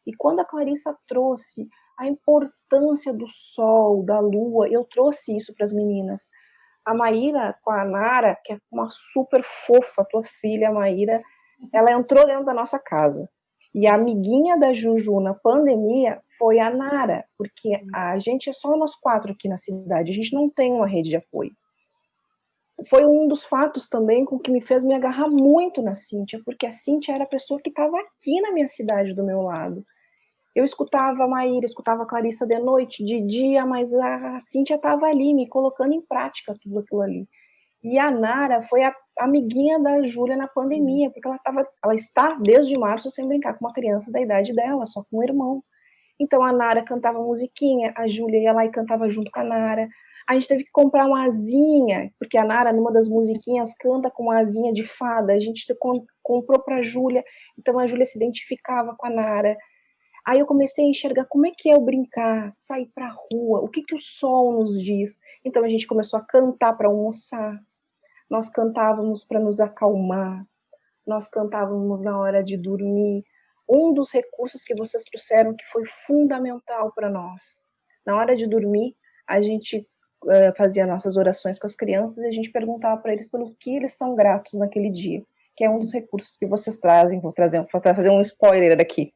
E quando a Clarissa trouxe a importância do sol, da lua, eu trouxe isso para as meninas. A Maíra com a Nara, que é uma super fofa, tua filha, a Maíra, ela entrou dentro da nossa casa. E a amiguinha da Juju na pandemia foi a Nara, porque a gente é só nós 4 aqui na cidade, a gente não tem uma rede de apoio. foi um dos fatos também com que me fez me agarrar muito na Cíntia, porque a Cíntia era a pessoa que estava aqui na minha cidade, do meu lado. Eu escutava a Maíra, escutava a Clarissa de noite, de dia, mas a Cíntia estava ali, me colocando em prática tudo aquilo ali. E a Nara foi a amiguinha da Júlia na pandemia, porque ela está desde março sem brincar com uma criança da idade dela, só com um irmão. Então a Nara cantava musiquinha, a Júlia ia lá e cantava junto com a Nara. A gente teve que comprar uma asinha, porque a Nara, numa das musiquinhas, canta com uma asinha de fada. A gente comprou para a Júlia, então a Júlia se identificava com a Nara. Aí eu comecei a enxergar como é que é o brincar, sair para a rua, o que, que o sol nos diz. Então a gente começou a cantar para almoçar, nós cantávamos para nos acalmar, nós cantávamos na hora de dormir. Um dos recursos que vocês trouxeram que foi fundamental para nós. Na hora de dormir, a gente fazia nossas orações com as crianças e a gente perguntava para eles pelo que eles são gratos naquele dia, que é um dos recursos que vocês trazem. Vou fazer um spoiler daqui,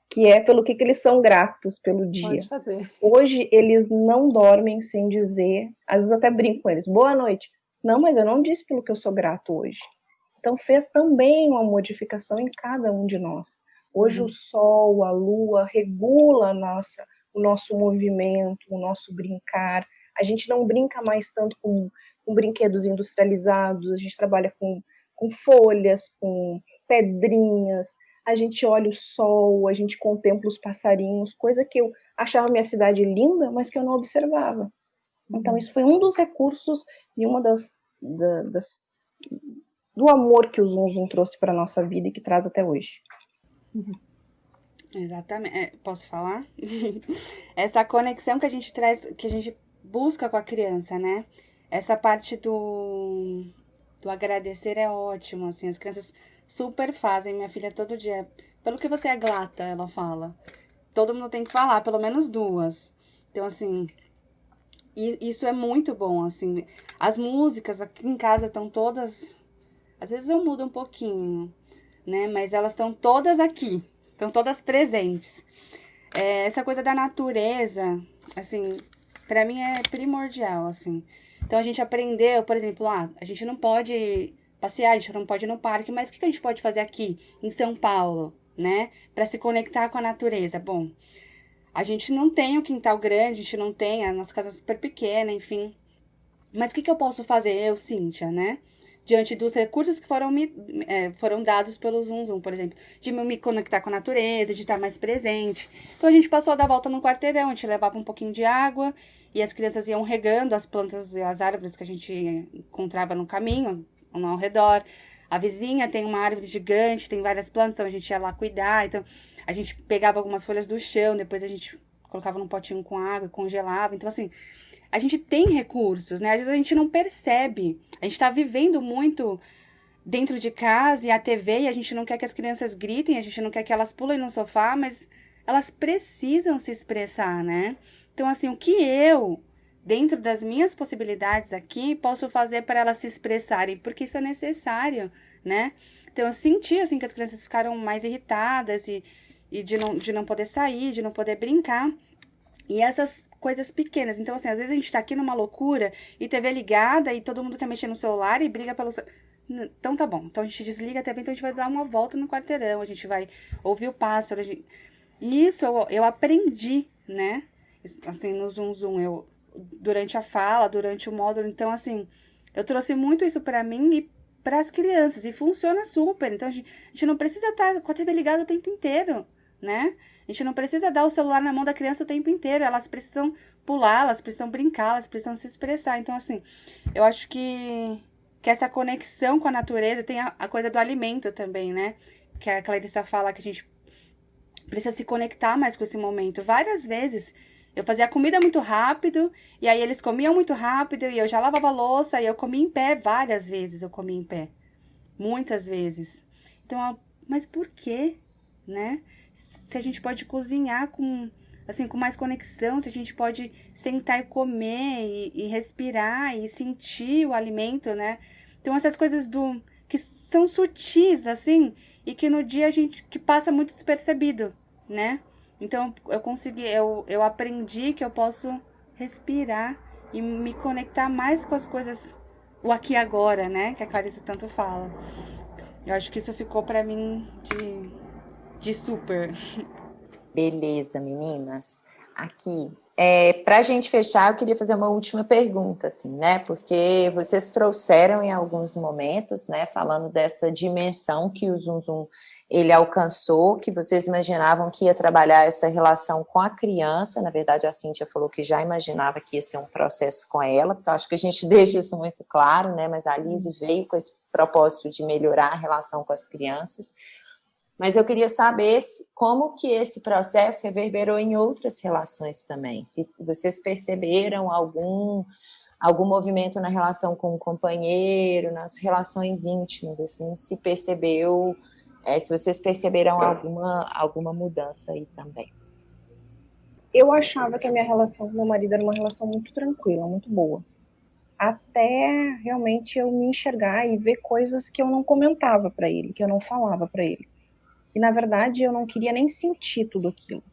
que é pelo que eles são gratos pelo dia. Pode fazer. Hoje eles não dormem sem dizer, às vezes até brinco com eles, boa noite. Não, mas eu não disse pelo que eu sou grato hoje. Então fez também uma modificação em cada um de nós. Hoje o sol, a lua regula o nosso movimento, o nosso brincar. A gente não brinca mais tanto com brinquedos industrializados, a gente trabalha com folhas, com pedrinhas, a gente olha o sol, a gente contempla os passarinhos, coisa que eu achava minha cidade linda, mas que eu não observava. Então isso foi um dos recursos e uma do amor que o Zum Zum trouxe para a nossa vida e que traz até hoje. Exatamente. Posso falar? Essa conexão que a gente traz, que a gente busca com a criança, né? Essa parte do agradecer é ótimo, assim, as crianças super fazem. Minha filha todo dia, pelo que você é grata, ela fala. Todo mundo tem que falar, pelo menos 2. Então, assim, isso é muito bom, assim. As músicas aqui em casa estão todas, às vezes eu mudo um pouquinho, né? Mas elas estão todas aqui, estão todas presentes. Essa coisa da natureza, assim, pra mim é primordial, assim. Então a gente aprendeu, por exemplo, a gente não pode passear, a gente não pode ir no parque, mas o que a gente pode fazer aqui em São Paulo, né? Pra se conectar com a natureza. Bom, a gente não tem um quintal grande, a gente não tem, a nossa casa é super pequena, enfim. Mas o que eu posso fazer, eu, Cíntia, né? Diante dos recursos que foram dados pelo Zum Zum, por exemplo, de me conectar com a natureza, de estar mais presente. Então a gente passou a dar volta no quarteirão, a gente levava um pouquinho de água e as crianças iam regando as plantas e as árvores que a gente encontrava no caminho, ao redor. A vizinha tem uma árvore gigante, tem várias plantas, então a gente ia lá cuidar. Então a gente pegava algumas folhas do chão, depois a gente colocava num potinho com água, congelava. Então assim, a gente tem recursos, né? Às vezes a gente não percebe. A gente tá vivendo muito dentro de casa e a TV, e a gente não quer que as crianças gritem, a gente não quer que elas pulem no sofá, mas elas precisam se expressar, né? Então, assim, o que eu, dentro das minhas possibilidades aqui, posso fazer para elas se expressarem? Porque isso é necessário, né? Então, eu senti, assim, que as crianças ficaram mais irritadas e de não poder sair, de não poder brincar. E essas coisas pequenas. Então, assim, às vezes a gente tá aqui numa loucura e TV ligada e todo mundo tá mexendo no celular e briga pelo... Então tá bom. Então a gente desliga a TV, então a gente vai dar uma volta no quarteirão, a gente vai ouvir o pássaro. Isso eu aprendi, né? Assim, no Zum Zum, durante a fala, durante o módulo. Então, assim, eu trouxe muito isso pra mim e para as crianças. E funciona super. Então a gente não precisa estar com a TV ligada o tempo inteiro, né? A gente não precisa dar o celular na mão da criança o tempo inteiro. Elas precisam pular, elas precisam brincar, elas precisam se expressar. Então, assim, eu acho que essa conexão com a natureza tem a coisa do alimento também, né? Que a Clarissa fala que a gente precisa se conectar mais com esse momento. Várias vezes eu fazia comida muito rápido, e aí eles comiam muito rápido, e eu já lavava a louça, e eu comia em pé. Várias vezes eu comia em pé. Muitas vezes. Então, mas por quê, né? Se a gente pode cozinhar com mais conexão, se a gente pode sentar e comer e respirar e sentir o alimento, né? Então essas coisas que são sutis, assim, e que no dia que passa muito despercebido, né? Então eu aprendi que eu posso respirar e me conectar mais com as coisas o aqui e agora, né? Que a Clarissa tanto fala. Eu acho que isso ficou pra mim de super. Beleza, meninas. Aqui, para a gente fechar, eu queria fazer uma última pergunta, assim, né? Porque vocês trouxeram em alguns momentos, né, falando dessa dimensão que o Zum Zum ele alcançou, que vocês imaginavam que ia trabalhar essa relação com a criança. Na verdade, a Cíntia falou que já imaginava que ia ser um processo com ela, porque eu acho que a gente deixa isso muito claro, né? Mas a Lise veio com esse propósito de melhorar a relação com as crianças. Mas eu queria saber como que esse processo reverberou em outras relações também. Se vocês perceberam algum movimento na relação com o companheiro, nas relações íntimas, assim, se percebeu, se vocês perceberam alguma mudança aí também. Eu achava que a minha relação com meu marido era uma relação muito tranquila, muito boa. Até realmente eu me enxergar e ver coisas que eu não comentava para ele, que eu não falava para ele. E na verdade eu não queria nem sentir tudo aquilo.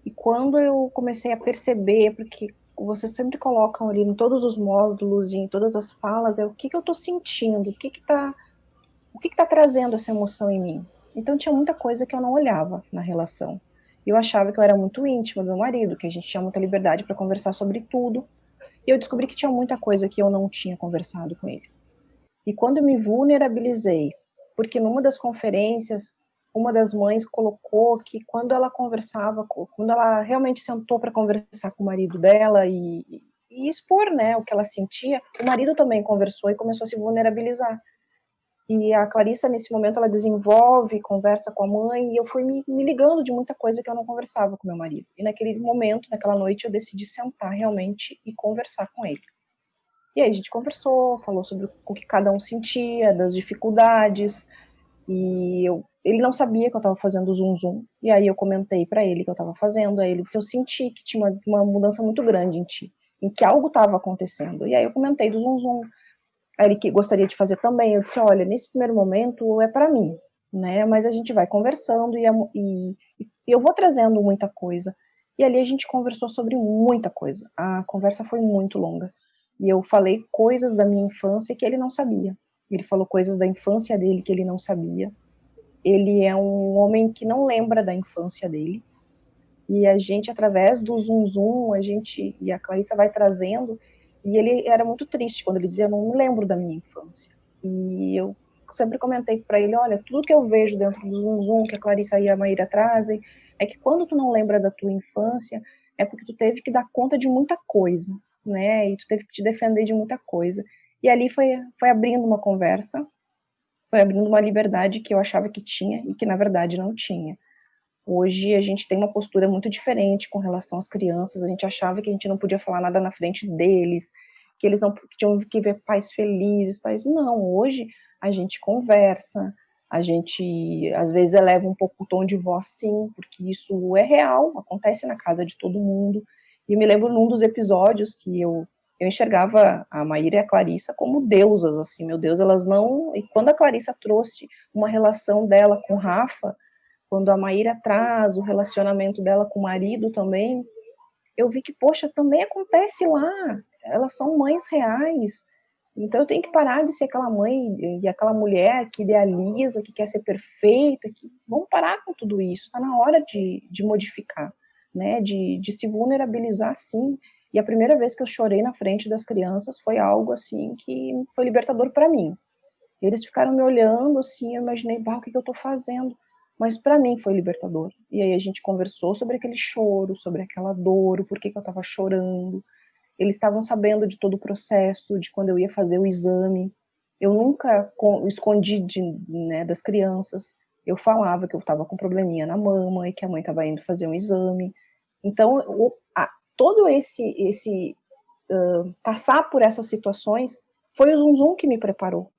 E quando eu comecei a perceber, porque vocês sempre colocam ali em todos os módulos e em todas as falas, o que eu estou sentindo, o que tá trazendo essa emoção em mim. Então tinha muita coisa que eu não olhava na relação. Eu achava que eu era muito íntima do meu marido, que a gente tinha muita liberdade para conversar sobre tudo. E eu descobri que tinha muita coisa que eu não tinha conversado com ele. E quando eu me vulnerabilizei, porque numa das conferências, uma das mães colocou que quando ela conversava, quando ela realmente sentou para conversar com o marido dela e expor, né, o que ela sentia, o marido também conversou e começou a se vulnerabilizar. E a Clarissa, nesse momento, ela desenvolve, conversa com a mãe, e eu fui me ligando de muita coisa que eu não conversava com meu marido. E naquele momento, naquela noite, eu decidi sentar realmente e conversar com ele. E aí a gente conversou, falou sobre o que cada um sentia, das dificuldades, e ele não sabia que eu estava fazendo Zum Zum, e aí eu comentei para ele que eu estava fazendo, aí ele disse, eu senti que tinha uma mudança muito grande em ti, em que algo estava acontecendo, e aí eu comentei do Zum Zum, aí ele que gostaria de fazer também, eu disse, olha, nesse primeiro momento é para mim, né, mas a gente vai conversando e eu vou trazendo muita coisa, e ali a gente conversou sobre muita coisa, a conversa foi muito longa, e eu falei coisas da minha infância que ele não sabia, ele falou coisas da infância dele que ele não sabia, ele é um homem que não lembra da infância dele, e a gente, através do Zum Zum, e a Clarissa vai trazendo, e ele era muito triste quando ele dizia, eu não me lembro da minha infância. E eu sempre comentei para ele, olha, tudo que eu vejo dentro do Zum Zum, que a Clarissa e a Maíra trazem, é que quando tu não lembra da tua infância, é porque tu teve que dar conta de muita coisa, né, e tu teve que te defender de muita coisa. E ali foi abrindo uma conversa, foi abrindo uma liberdade que eu achava que tinha e que na verdade não tinha. Hoje a gente tem uma postura muito diferente com relação às crianças, a gente achava que a gente não podia falar nada na frente deles, que eles não tinham que ver pais felizes, pais não, hoje a gente conversa, a gente às vezes eleva um pouco o tom de voz sim, porque isso é real, acontece na casa de todo mundo, e eu me lembro num dos episódios que eu enxergava a Maíra e a Clarissa como deusas, assim, meu Deus, elas não, e quando a Clarissa trouxe uma relação dela com o Rafa, quando a Maíra traz o relacionamento dela com o marido também, eu vi que, poxa, também acontece lá, elas são mães reais, então eu tenho que parar de ser aquela mãe e aquela mulher que idealiza, que quer ser perfeita, vamos parar com tudo isso, está na hora de modificar, né, de se vulnerabilizar sim, e a primeira vez que eu chorei na frente das crianças foi algo assim que foi libertador para mim, eles ficaram me olhando assim, eu imaginei, o que eu estou fazendo? Mas para mim foi libertador. E aí a gente conversou sobre aquele choro, sobre aquela dor, o porquê que eu estava chorando. Eles estavam sabendo de todo o processo, de quando eu ia fazer o exame. Eu nunca escondi das crianças. Eu falava que eu estava com probleminha na mama e que a mãe estava indo fazer um exame. Então, todo esse passar por essas situações foi o Zum Zum que me preparou.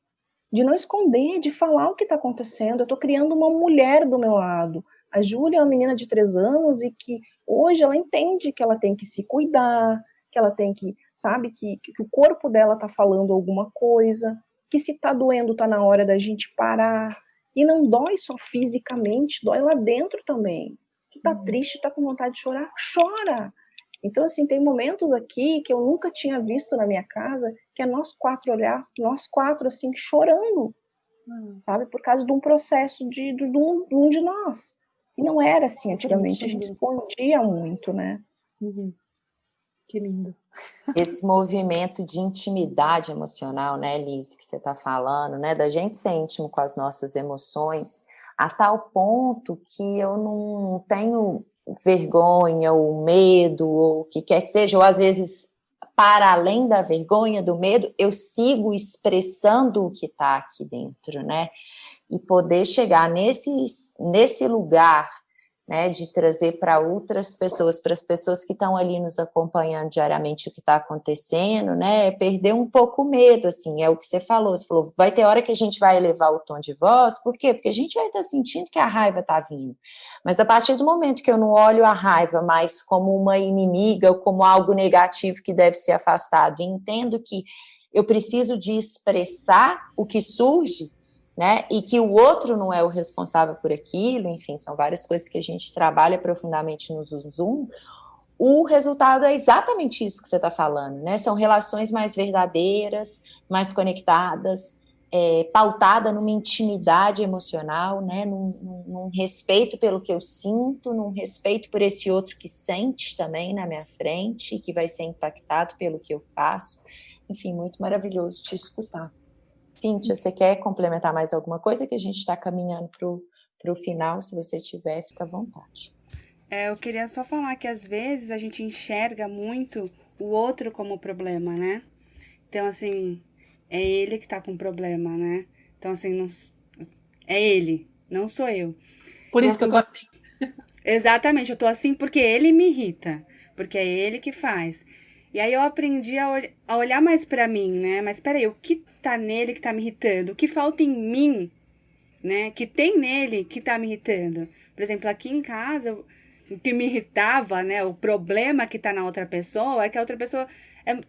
De não esconder, de falar o que está acontecendo. Eu estou criando uma mulher do meu lado. A Júlia é uma menina de 3 anos e que hoje ela entende que ela tem que se cuidar, que ela tem que, sabe, que o corpo dela está falando alguma coisa, que se está doendo está na hora da gente parar. E não dói só fisicamente, dói lá dentro também. Tu tá triste, tá com vontade de chorar, chora. Então, assim, tem momentos aqui que eu nunca tinha visto na minha casa, que é nós quatro olhar, nós quatro, assim, chorando, sabe? Por causa de um processo de um de nós. E não era assim antigamente, a gente escondia muito, né? Que lindo. Esse movimento de intimidade emocional, né, Liz, que você está falando, né, da gente ser íntimo com as nossas emoções, a tal ponto que eu não tenho vergonha ou medo, ou o que quer que seja, ou às vezes, para além da vergonha, do medo, eu sigo expressando o que está aqui dentro, né, e poder chegar nesse lugar, né, de trazer para outras pessoas, para as pessoas que estão ali nos acompanhando diariamente o que está acontecendo, né, perder um pouco o medo, assim, é o que você falou, vai ter hora que a gente vai elevar o tom de voz, por quê? Porque a gente vai estar sentindo que a raiva está vindo, mas a partir do momento que eu não olho a raiva mais como uma inimiga, ou como algo negativo que deve ser afastado, e entendo que eu preciso de expressar o que surge, né, e que o outro não é o responsável por aquilo, enfim, são várias coisas que a gente trabalha profundamente no Zoom, o resultado é exatamente isso que você está falando, né, são relações mais verdadeiras, mais conectadas, pautada numa intimidade emocional, né, num respeito pelo que eu sinto, num respeito por esse outro que sente também na minha frente, que vai ser impactado pelo que eu faço, enfim, muito maravilhoso te escutar. Cíntia, você quer complementar mais alguma coisa, que a gente está caminhando para o final? Se você tiver, fica à vontade. Eu queria só falar que às vezes a gente enxerga muito o outro como problema, né? Então, assim, é ele que tá com problema, né? Então, assim, não, é ele, não sou eu. Por isso que eu tô assim. Exatamente, eu tô assim porque ele me irrita, porque é ele que faz. E aí eu aprendi a olhar mais pra mim, né? Mas peraí, o que tá nele que tá me irritando? O que falta em mim, né? Que tem nele que tá me irritando? Por exemplo, aqui em casa, o que me irritava, né? O problema que tá na outra pessoa é que a outra pessoa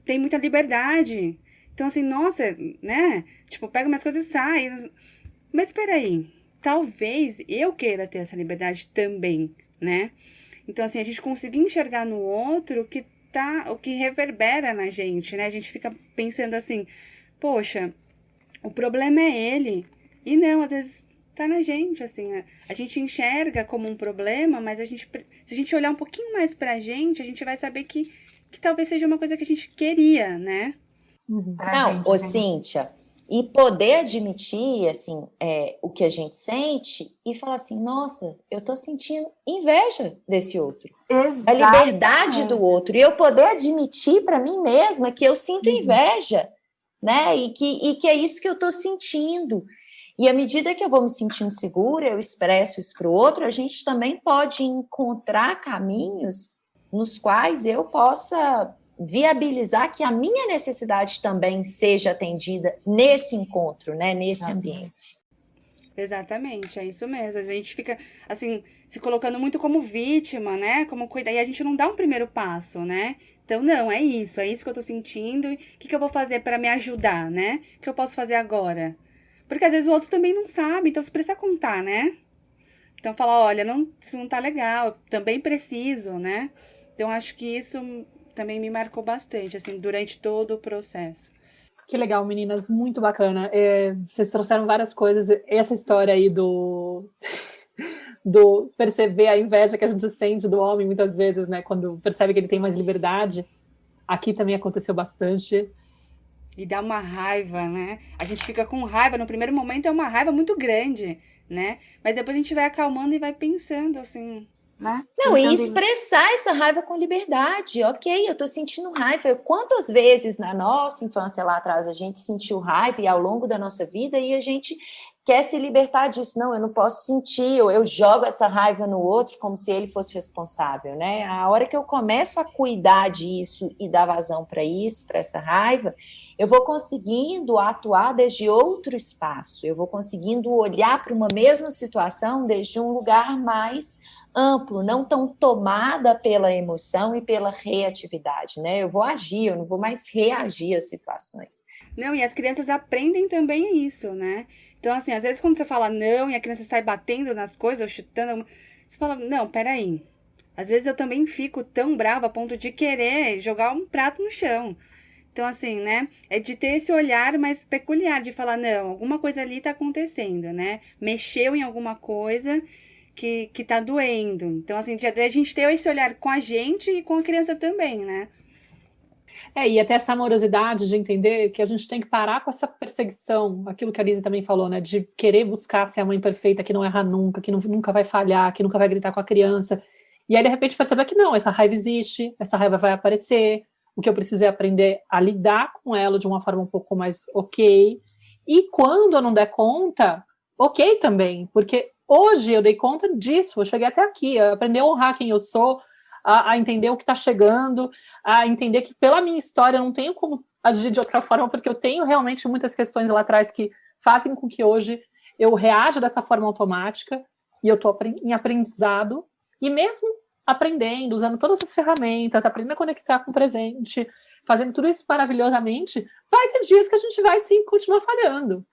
tem muita liberdade. Então, assim, nossa, né? Tipo, pega umas coisas e sai. Mas peraí, talvez eu queira ter essa liberdade também, né? Então, assim, a gente conseguir enxergar no outro o que reverbera na gente, né? A gente fica pensando assim, poxa, o problema é ele. E não, às vezes tá na gente, assim, a gente enxerga como um problema, mas se a gente olhar um pouquinho mais pra gente, a gente vai saber que talvez seja uma coisa que a gente queria, né? Não, ô Cíntia, e poder admitir, assim, o que a gente sente e falar assim, nossa, eu tô sentindo inveja desse outro, a liberdade do outro, e eu poder admitir para mim mesma que eu sinto inveja, né, e que é isso que eu tô sentindo. E à medida que eu vou me sentindo segura, eu expresso isso para o outro, a gente também pode encontrar caminhos nos quais eu possa viabilizar que a minha necessidade também seja atendida nesse encontro, né, nesse ambiente. Exatamente, é isso mesmo. A gente fica, assim, se colocando muito como vítima, né? Como cuidar, e a gente não dá um primeiro passo, né? Então, não, é isso que eu tô sentindo. E o que eu vou fazer para me ajudar, né? O que eu posso fazer agora? Porque às vezes o outro também não sabe, então você precisa contar, né? Então, falar, olha, isso não tá legal, eu também preciso, né? Então, acho que isso também me marcou bastante, assim, durante todo o processo. Que legal, meninas, muito bacana. Vocês trouxeram várias coisas. Essa história aí do perceber a inveja que a gente sente do homem, muitas vezes, né? Quando percebe que ele tem mais liberdade. Aqui também aconteceu bastante. E dá uma raiva, né? A gente fica com raiva. No primeiro momento é uma raiva muito grande, né? Mas depois a gente vai acalmando e vai pensando, assim, né? Não, e expressar essa raiva com liberdade. Ok, eu tô sentindo raiva. Quantas vezes na nossa infância lá atrás a gente sentiu raiva e ao longo da nossa vida e a gente quer se libertar disso. Não, eu não posso sentir, ou eu jogo essa raiva no outro como se ele fosse responsável, né? A hora que eu começo a cuidar disso e dar vazão para isso, para essa raiva, eu vou conseguindo atuar desde outro espaço, eu vou conseguindo olhar para uma mesma situação desde um lugar mais amplo, não tão tomada pela emoção e pela reatividade, né? Eu vou agir, eu não vou mais reagir às situações. Não, e as crianças aprendem também isso, né? Então, assim, às vezes quando você fala não e a criança sai batendo nas coisas ou chutando, você fala, não, peraí. Às vezes eu também fico tão brava a ponto de querer jogar um prato no chão. Então, assim, né? É de ter esse olhar mais peculiar, de falar, não, alguma coisa ali tá acontecendo, né? Mexeu em alguma coisa que tá doendo. Então, assim, a gente ter esse olhar com a gente e com a criança também, né? E até essa amorosidade de entender que a gente tem que parar com essa perseguição, aquilo que a Lizzie também falou, né? De querer buscar ser a mãe perfeita, que não erra nunca, que nunca vai falhar, que nunca vai gritar com a criança. E aí, de repente, perceber que não, essa raiva existe, essa raiva vai aparecer, o que eu preciso é aprender a lidar com ela de uma forma um pouco mais ok. E quando eu não der conta, ok também, porque hoje eu dei conta disso, eu cheguei até aqui, a aprender a honrar quem eu sou, a entender o que está chegando, a entender que pela minha história eu não tenho como agir de outra forma, porque eu tenho realmente muitas questões lá atrás que fazem com que hoje eu reaja dessa forma automática, e eu estou em aprendizado, e mesmo aprendendo, usando todas as ferramentas, aprendendo a conectar com o presente, fazendo tudo isso maravilhosamente, vai ter dias que a gente vai sim continuar falhando.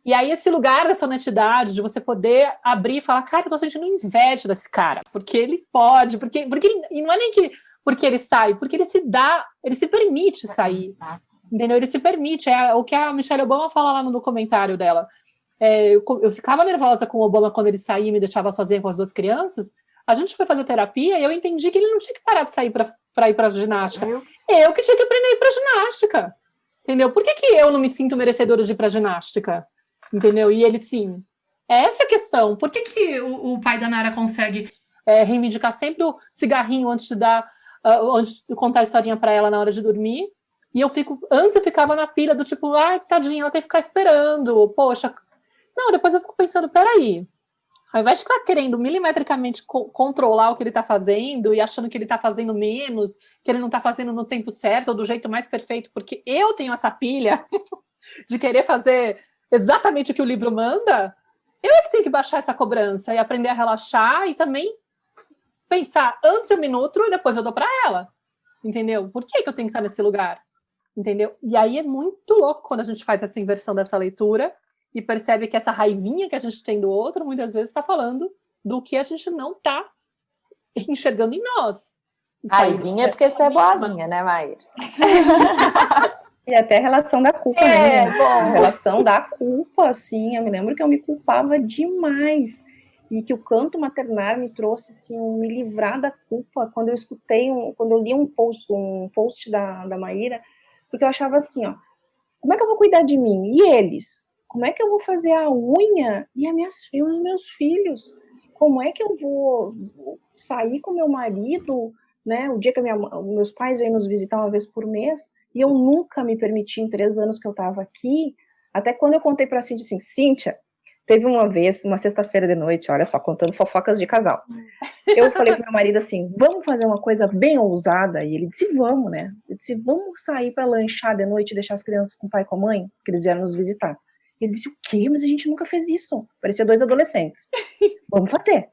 E aí esse lugar dessa honestidade, de você poder abrir e falar, cara, eu tô sentindo inveja desse cara, porque ele pode, e não é nem que porque ele sai, porque ele se permite sair, entendeu? Ele se permite, é o que a Michelle Obama fala lá no documentário dela. Eu ficava nervosa com o Obama quando ele saía e me deixava sozinha com as 2 crianças. A gente foi fazer terapia e eu entendi que ele não tinha que parar de sair para ir para ginástica. Eu que tinha que aprender a ir para ginástica, entendeu? Por que eu não me sinto merecedora de ir para ginástica? Entendeu? E ele sim. Essa é a questão. Por que o pai da Nara consegue reivindicar sempre o cigarrinho antes de contar a historinha para ela na hora de dormir? E antes eu ficava na pilha do tipo, ai, tadinha, ela tem que ficar esperando. Poxa. Não, depois eu fico pensando, peraí. Ao invés de ficar querendo milimetricamente controlar o que ele está fazendo e achando que ele está fazendo menos, que ele não está fazendo no tempo certo ou do jeito mais perfeito, porque eu tenho essa pilha de querer fazer exatamente o que o livro manda, eu é que tenho que baixar essa cobrança e aprender a relaxar e também pensar, antes eu me nutro e depois eu dou para ela. Entendeu? Por que eu tenho que estar nesse lugar? Entendeu? E aí é muito louco quando a gente faz essa inversão dessa leitura e percebe que essa raivinha que a gente tem do outro, muitas vezes está falando do que a gente não está enxergando em nós. Raivinha é porque você é boazinha, né, Maíra? E até a relação da culpa, né? Bom. A relação da culpa, assim, eu me lembro que eu me culpava demais. E que o canto maternar me trouxe, assim, me livrar da culpa quando eu escutei, quando eu li um post da Maíra, porque eu achava assim, ó, como é que eu vou cuidar de mim? E eles? Como é que eu vou fazer a unha e os meus filhos? Como é que eu vou sair com meu marido, né? O dia que meus pais vêm nos visitar uma vez por mês, e eu nunca me permiti, em 3 anos que eu estava aqui, até quando eu contei para a Cíntia assim, Cíntia, teve uma vez, uma sexta-feira de noite, olha só, contando fofocas de casal. Eu falei pro meu marido assim, vamos fazer uma coisa bem ousada? E ele disse, vamos, né? Eu disse, vamos sair para lanchar de noite e deixar as crianças com o pai e com a mãe, que eles vieram nos visitar. Ele disse, o quê? Mas a gente nunca fez isso. Parecia 2 adolescentes. Vamos fazer.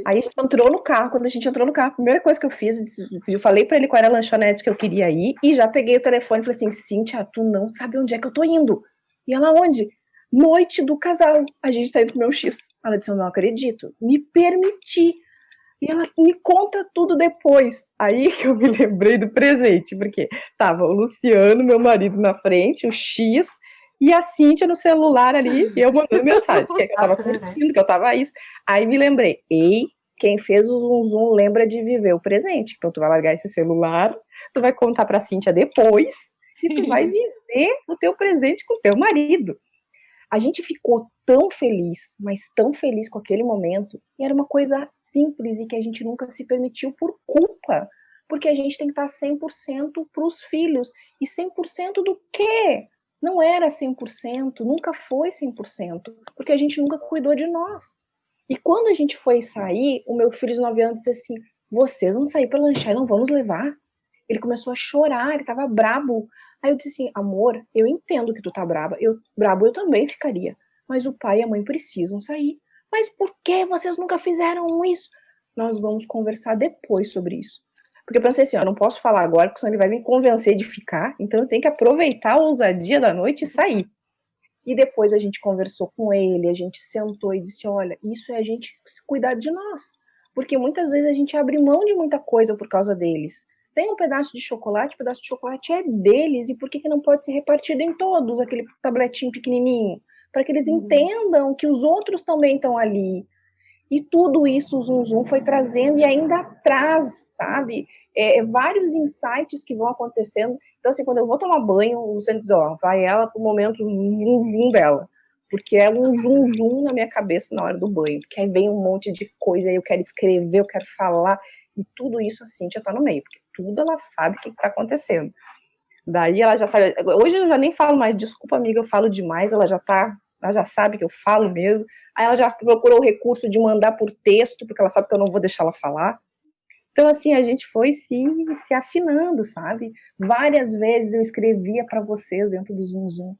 Aí a gente entrou no carro, quando a gente entrou no carro, a primeira coisa que eu fiz, eu falei pra ele qual era a lanchonete que eu queria ir, e já peguei o telefone e falei assim, Cíntia, tu não sabe onde é que eu tô indo. E ela, onde? Noite do casal, a gente tá indo pro meu X. Ela disse, eu não acredito, me permiti. E ela me conta tudo depois. Aí que eu me lembrei do presente, porque tava o Luciano, meu marido, na frente, o X, e a Cíntia no celular ali, e eu mandando mensagem, que eu tava curtindo, que eu tava isso. Aí me lembrei, quem fez o Zum Zum lembra de viver o presente. Então tu vai largar esse celular, tu vai contar pra Cíntia depois, e tu vai viver o teu presente com o teu marido. A gente ficou tão feliz, mas tão feliz com aquele momento, e era uma coisa simples e que a gente nunca se permitiu por culpa, porque a gente tem que estar 100% pros filhos. E 100% do quê? Não era 100%, nunca foi 100%, porque a gente nunca cuidou de nós. E quando a gente foi sair, o meu filho de 9 anos disse assim, vocês vão sair para lanchar e não vão nos levar? Ele começou a chorar, ele estava brabo. Aí eu disse assim, amor, eu entendo que tu tá brabo eu também ficaria, mas o pai e a mãe precisam sair. Mas por que vocês nunca fizeram isso? Nós vamos conversar depois sobre isso. Porque eu pensei assim, eu não posso falar agora, porque senão ele vai me convencer de ficar, então eu tenho que aproveitar a ousadia da noite e sair. E depois a gente conversou com ele, a gente sentou e disse, olha, isso é a gente cuidar de nós. porque muitas vezes a gente abre mão de muita coisa por causa deles. Tem um pedaço de chocolate, o pedaço de chocolate é deles, e por que não pode ser repartido em todos, aquele tabletinho pequenininho? Para que eles entendam que os outros também estão ali. E tudo isso o Zum Zum foi trazendo e ainda traz, sabe? Vários insights que vão acontecendo. Então, assim, quando eu vou tomar banho, o Santos diz, ó, vai ela pro momento zum dela. Porque é um zum na minha cabeça na hora do banho. Porque aí vem um monte de coisa, aí eu quero escrever, eu quero falar. E tudo isso a Cíntia tá no meio. Porque tudo ela sabe o que tá acontecendo. Daí ela já sabe. Hoje eu já nem falo mais, desculpa, amiga, eu falo demais. Ela já sabe que eu falo mesmo. Aí ela já procurou o recurso de mandar por texto, porque ela sabe que eu não vou deixar ela falar. Então, assim, a gente foi se afinando, sabe? Várias vezes eu escrevia para vocês dentro do Zum Zum,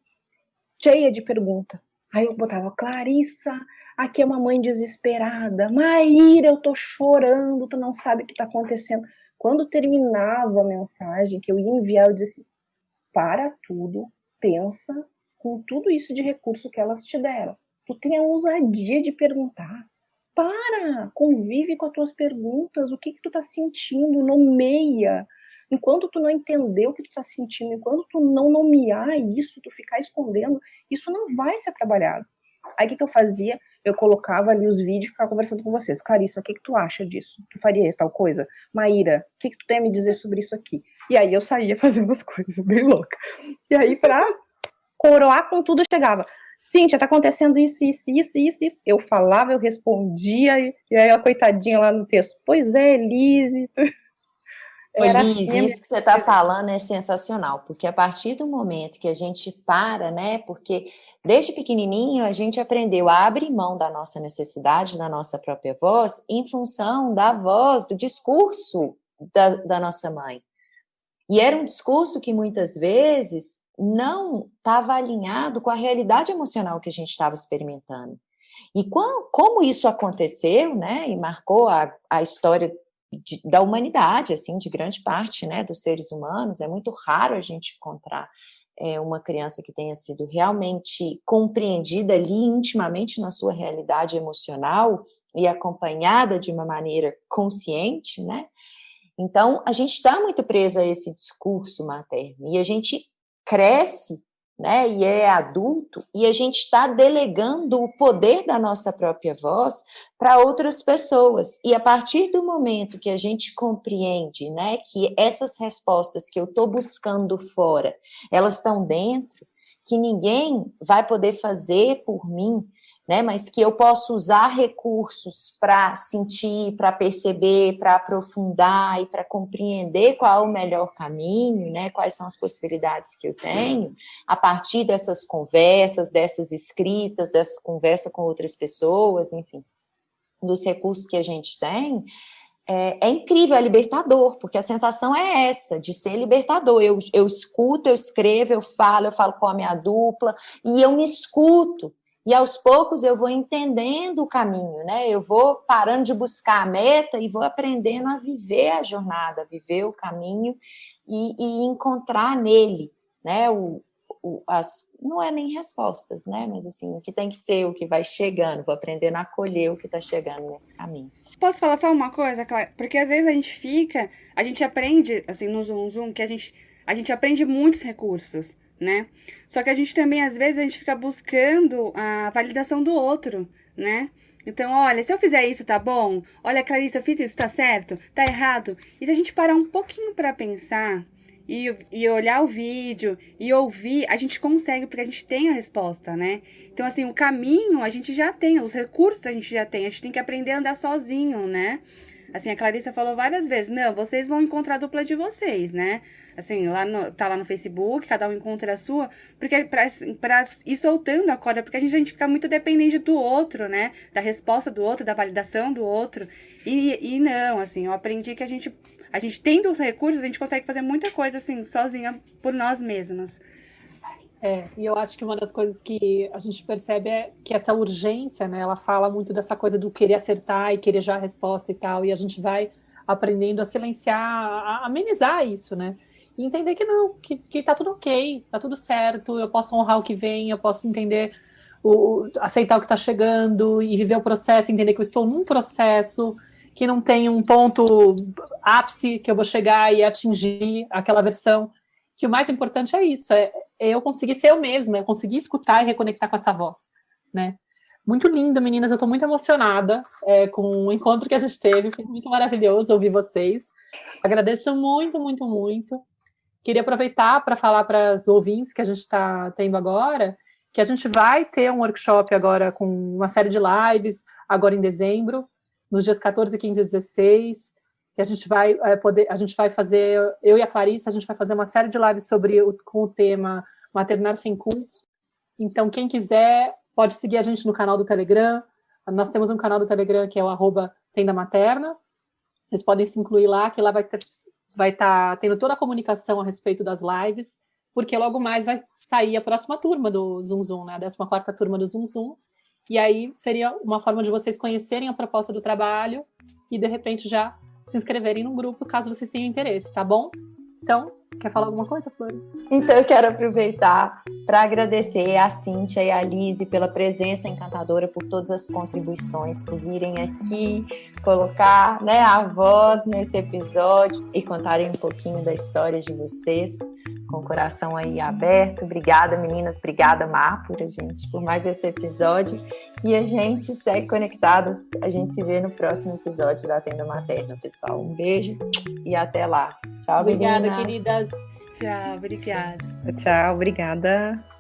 cheia de pergunta. Aí eu botava, Clarissa, aqui é uma mãe desesperada. Maíra, eu tô chorando, tu não sabe o que tá acontecendo. Quando terminava a mensagem que eu ia enviar, eu dizia assim, para tudo, pensa com tudo isso de recurso que elas te deram. Tu tem a ousadia de perguntar. Convive com as tuas perguntas, o que tu tá sentindo, nomeia. Enquanto tu não entender o que tu tá sentindo, enquanto tu não nomear isso, tu ficar escondendo, isso não vai ser trabalhado. Aí o que eu fazia? Eu colocava ali os vídeos e ficava conversando com vocês. Clarissa, o que tu acha disso? Tu faria tal coisa? Maíra, o que tu tem a me dizer sobre isso aqui? E aí eu saía fazendo as coisas bem loucas. E aí pra coroar com tudo, eu chegava... Cíntia, tá acontecendo isso. Eu falava, eu respondia, e aí a coitadinha lá no texto, pois é, Elise. Elise, isso que você está falando é sensacional, porque a partir do momento que a gente para, né, porque desde pequenininho a gente aprendeu a abrir mão da nossa necessidade, da nossa própria voz, em função da voz, do discurso da nossa mãe. E era um discurso que muitas vezes não estava alinhado com a realidade emocional que a gente estava experimentando. E como isso aconteceu, né, e marcou a história da humanidade, assim, de grande parte, né, dos seres humanos, é muito raro a gente encontrar uma criança que tenha sido realmente compreendida ali intimamente na sua realidade emocional e acompanhada de uma maneira consciente, né? Então, a gente está muito preso a esse discurso materno e a gente cresce, né, e é adulto, e a gente está delegando o poder da nossa própria voz para outras pessoas. E a partir do momento que a gente compreende, né, que essas respostas que eu estou buscando fora, elas estão dentro, que ninguém vai poder fazer por mim, né, mas que eu posso usar recursos para sentir, para perceber, para aprofundar e para compreender qual é o melhor caminho, né, quais são as possibilidades que eu tenho, a partir dessas conversas, dessas escritas, dessas conversas com outras pessoas, enfim, dos recursos que a gente tem, é incrível, é libertador, porque a sensação é essa, de ser libertador. Eu escuto, eu escrevo, eu falo com a minha dupla, e eu me escuto. E aos poucos eu vou entendendo o caminho, né? Eu vou parando de buscar a meta e vou aprendendo a viver a jornada, a viver o caminho e encontrar nele, né? Não é nem respostas, né? Mas assim, o que tem que ser, o que vai chegando, vou aprendendo a acolher o que está chegando nesse caminho. Posso falar só uma coisa, Clara? Porque às vezes a gente aprende, assim, no Zum Zum, que a gente aprende muitos recursos, né? Só que a gente também, às vezes, a gente fica buscando a validação do outro, né? Então, olha, se eu fizer isso, tá bom? Olha, Clarissa, eu fiz isso, tá certo? Tá errado? E se a gente parar um pouquinho pra pensar e olhar o vídeo e ouvir, a gente consegue, porque a gente tem a resposta, né? Então, assim, o caminho a gente já tem, os recursos a gente já tem, a gente tem que aprender a andar sozinho, né? Assim, a Clarissa falou várias vezes, não, vocês vão encontrar a dupla de vocês, né? Assim, tá lá no Facebook, cada um encontra a sua, porque pra ir soltando a corda, porque a gente fica muito dependente do outro, né? Da resposta do outro, da validação do outro. E não, assim, eu aprendi que a gente tendo os recursos, a gente consegue fazer muita coisa, assim, sozinha, por nós mesmas. E eu acho que uma das coisas que a gente percebe é que essa urgência, né, ela fala muito dessa coisa do querer acertar e querer já a resposta e tal, e a gente vai aprendendo a silenciar, a amenizar isso, né, e entender que não, que tá tudo ok, tá tudo certo, eu posso honrar o que vem, eu posso entender, aceitar o que tá chegando e viver o processo, entender que eu estou num processo, que não tem um ponto ápice que eu vou chegar e atingir aquela versão. Que o mais importante é isso, é eu conseguir ser eu mesma, eu conseguir escutar e reconectar com essa voz, né? Muito lindo, meninas, eu estou muito emocionada com o encontro que a gente teve, foi muito maravilhoso ouvir vocês. Agradeço muito, muito, muito. Queria aproveitar para falar para os ouvintes que a gente está tendo agora, que a gente vai ter um workshop agora com uma série de lives, agora em dezembro, nos dias 14, 15 e 16, que a gente vai fazer, eu e a Clarissa, a gente vai fazer uma série de lives com o tema Maternar Sem Culpa. Então, quem quiser, pode seguir a gente no canal do Telegram. Nós temos um canal do Telegram que é o @tendamaterna. Vocês podem se incluir lá, que lá vai estar tendo toda a comunicação a respeito das lives, porque logo mais vai sair a próxima turma do Zum Zum, né? A 14ª turma do Zum Zum. E aí seria uma forma de vocês conhecerem a proposta do trabalho e, de repente, já se inscreverem no grupo, caso vocês tenham interesse, tá bom? Então, quer falar alguma coisa, Flor? Então, eu quero aproveitar para agradecer a Cíntia e a Lise pela presença encantadora, por todas as contribuições, por virem aqui colocar, né, a voz nesse episódio e contarem um pouquinho da história de vocês, com o coração aí aberto. Obrigada, meninas. Obrigada, Mar, por mais esse episódio. E a gente segue conectadas. A gente se vê no próximo episódio da Tenda Materna, pessoal. Um beijo e até lá. Tchau, obrigada, meninas. queridas. Tchau, obrigada. Tchau, obrigada.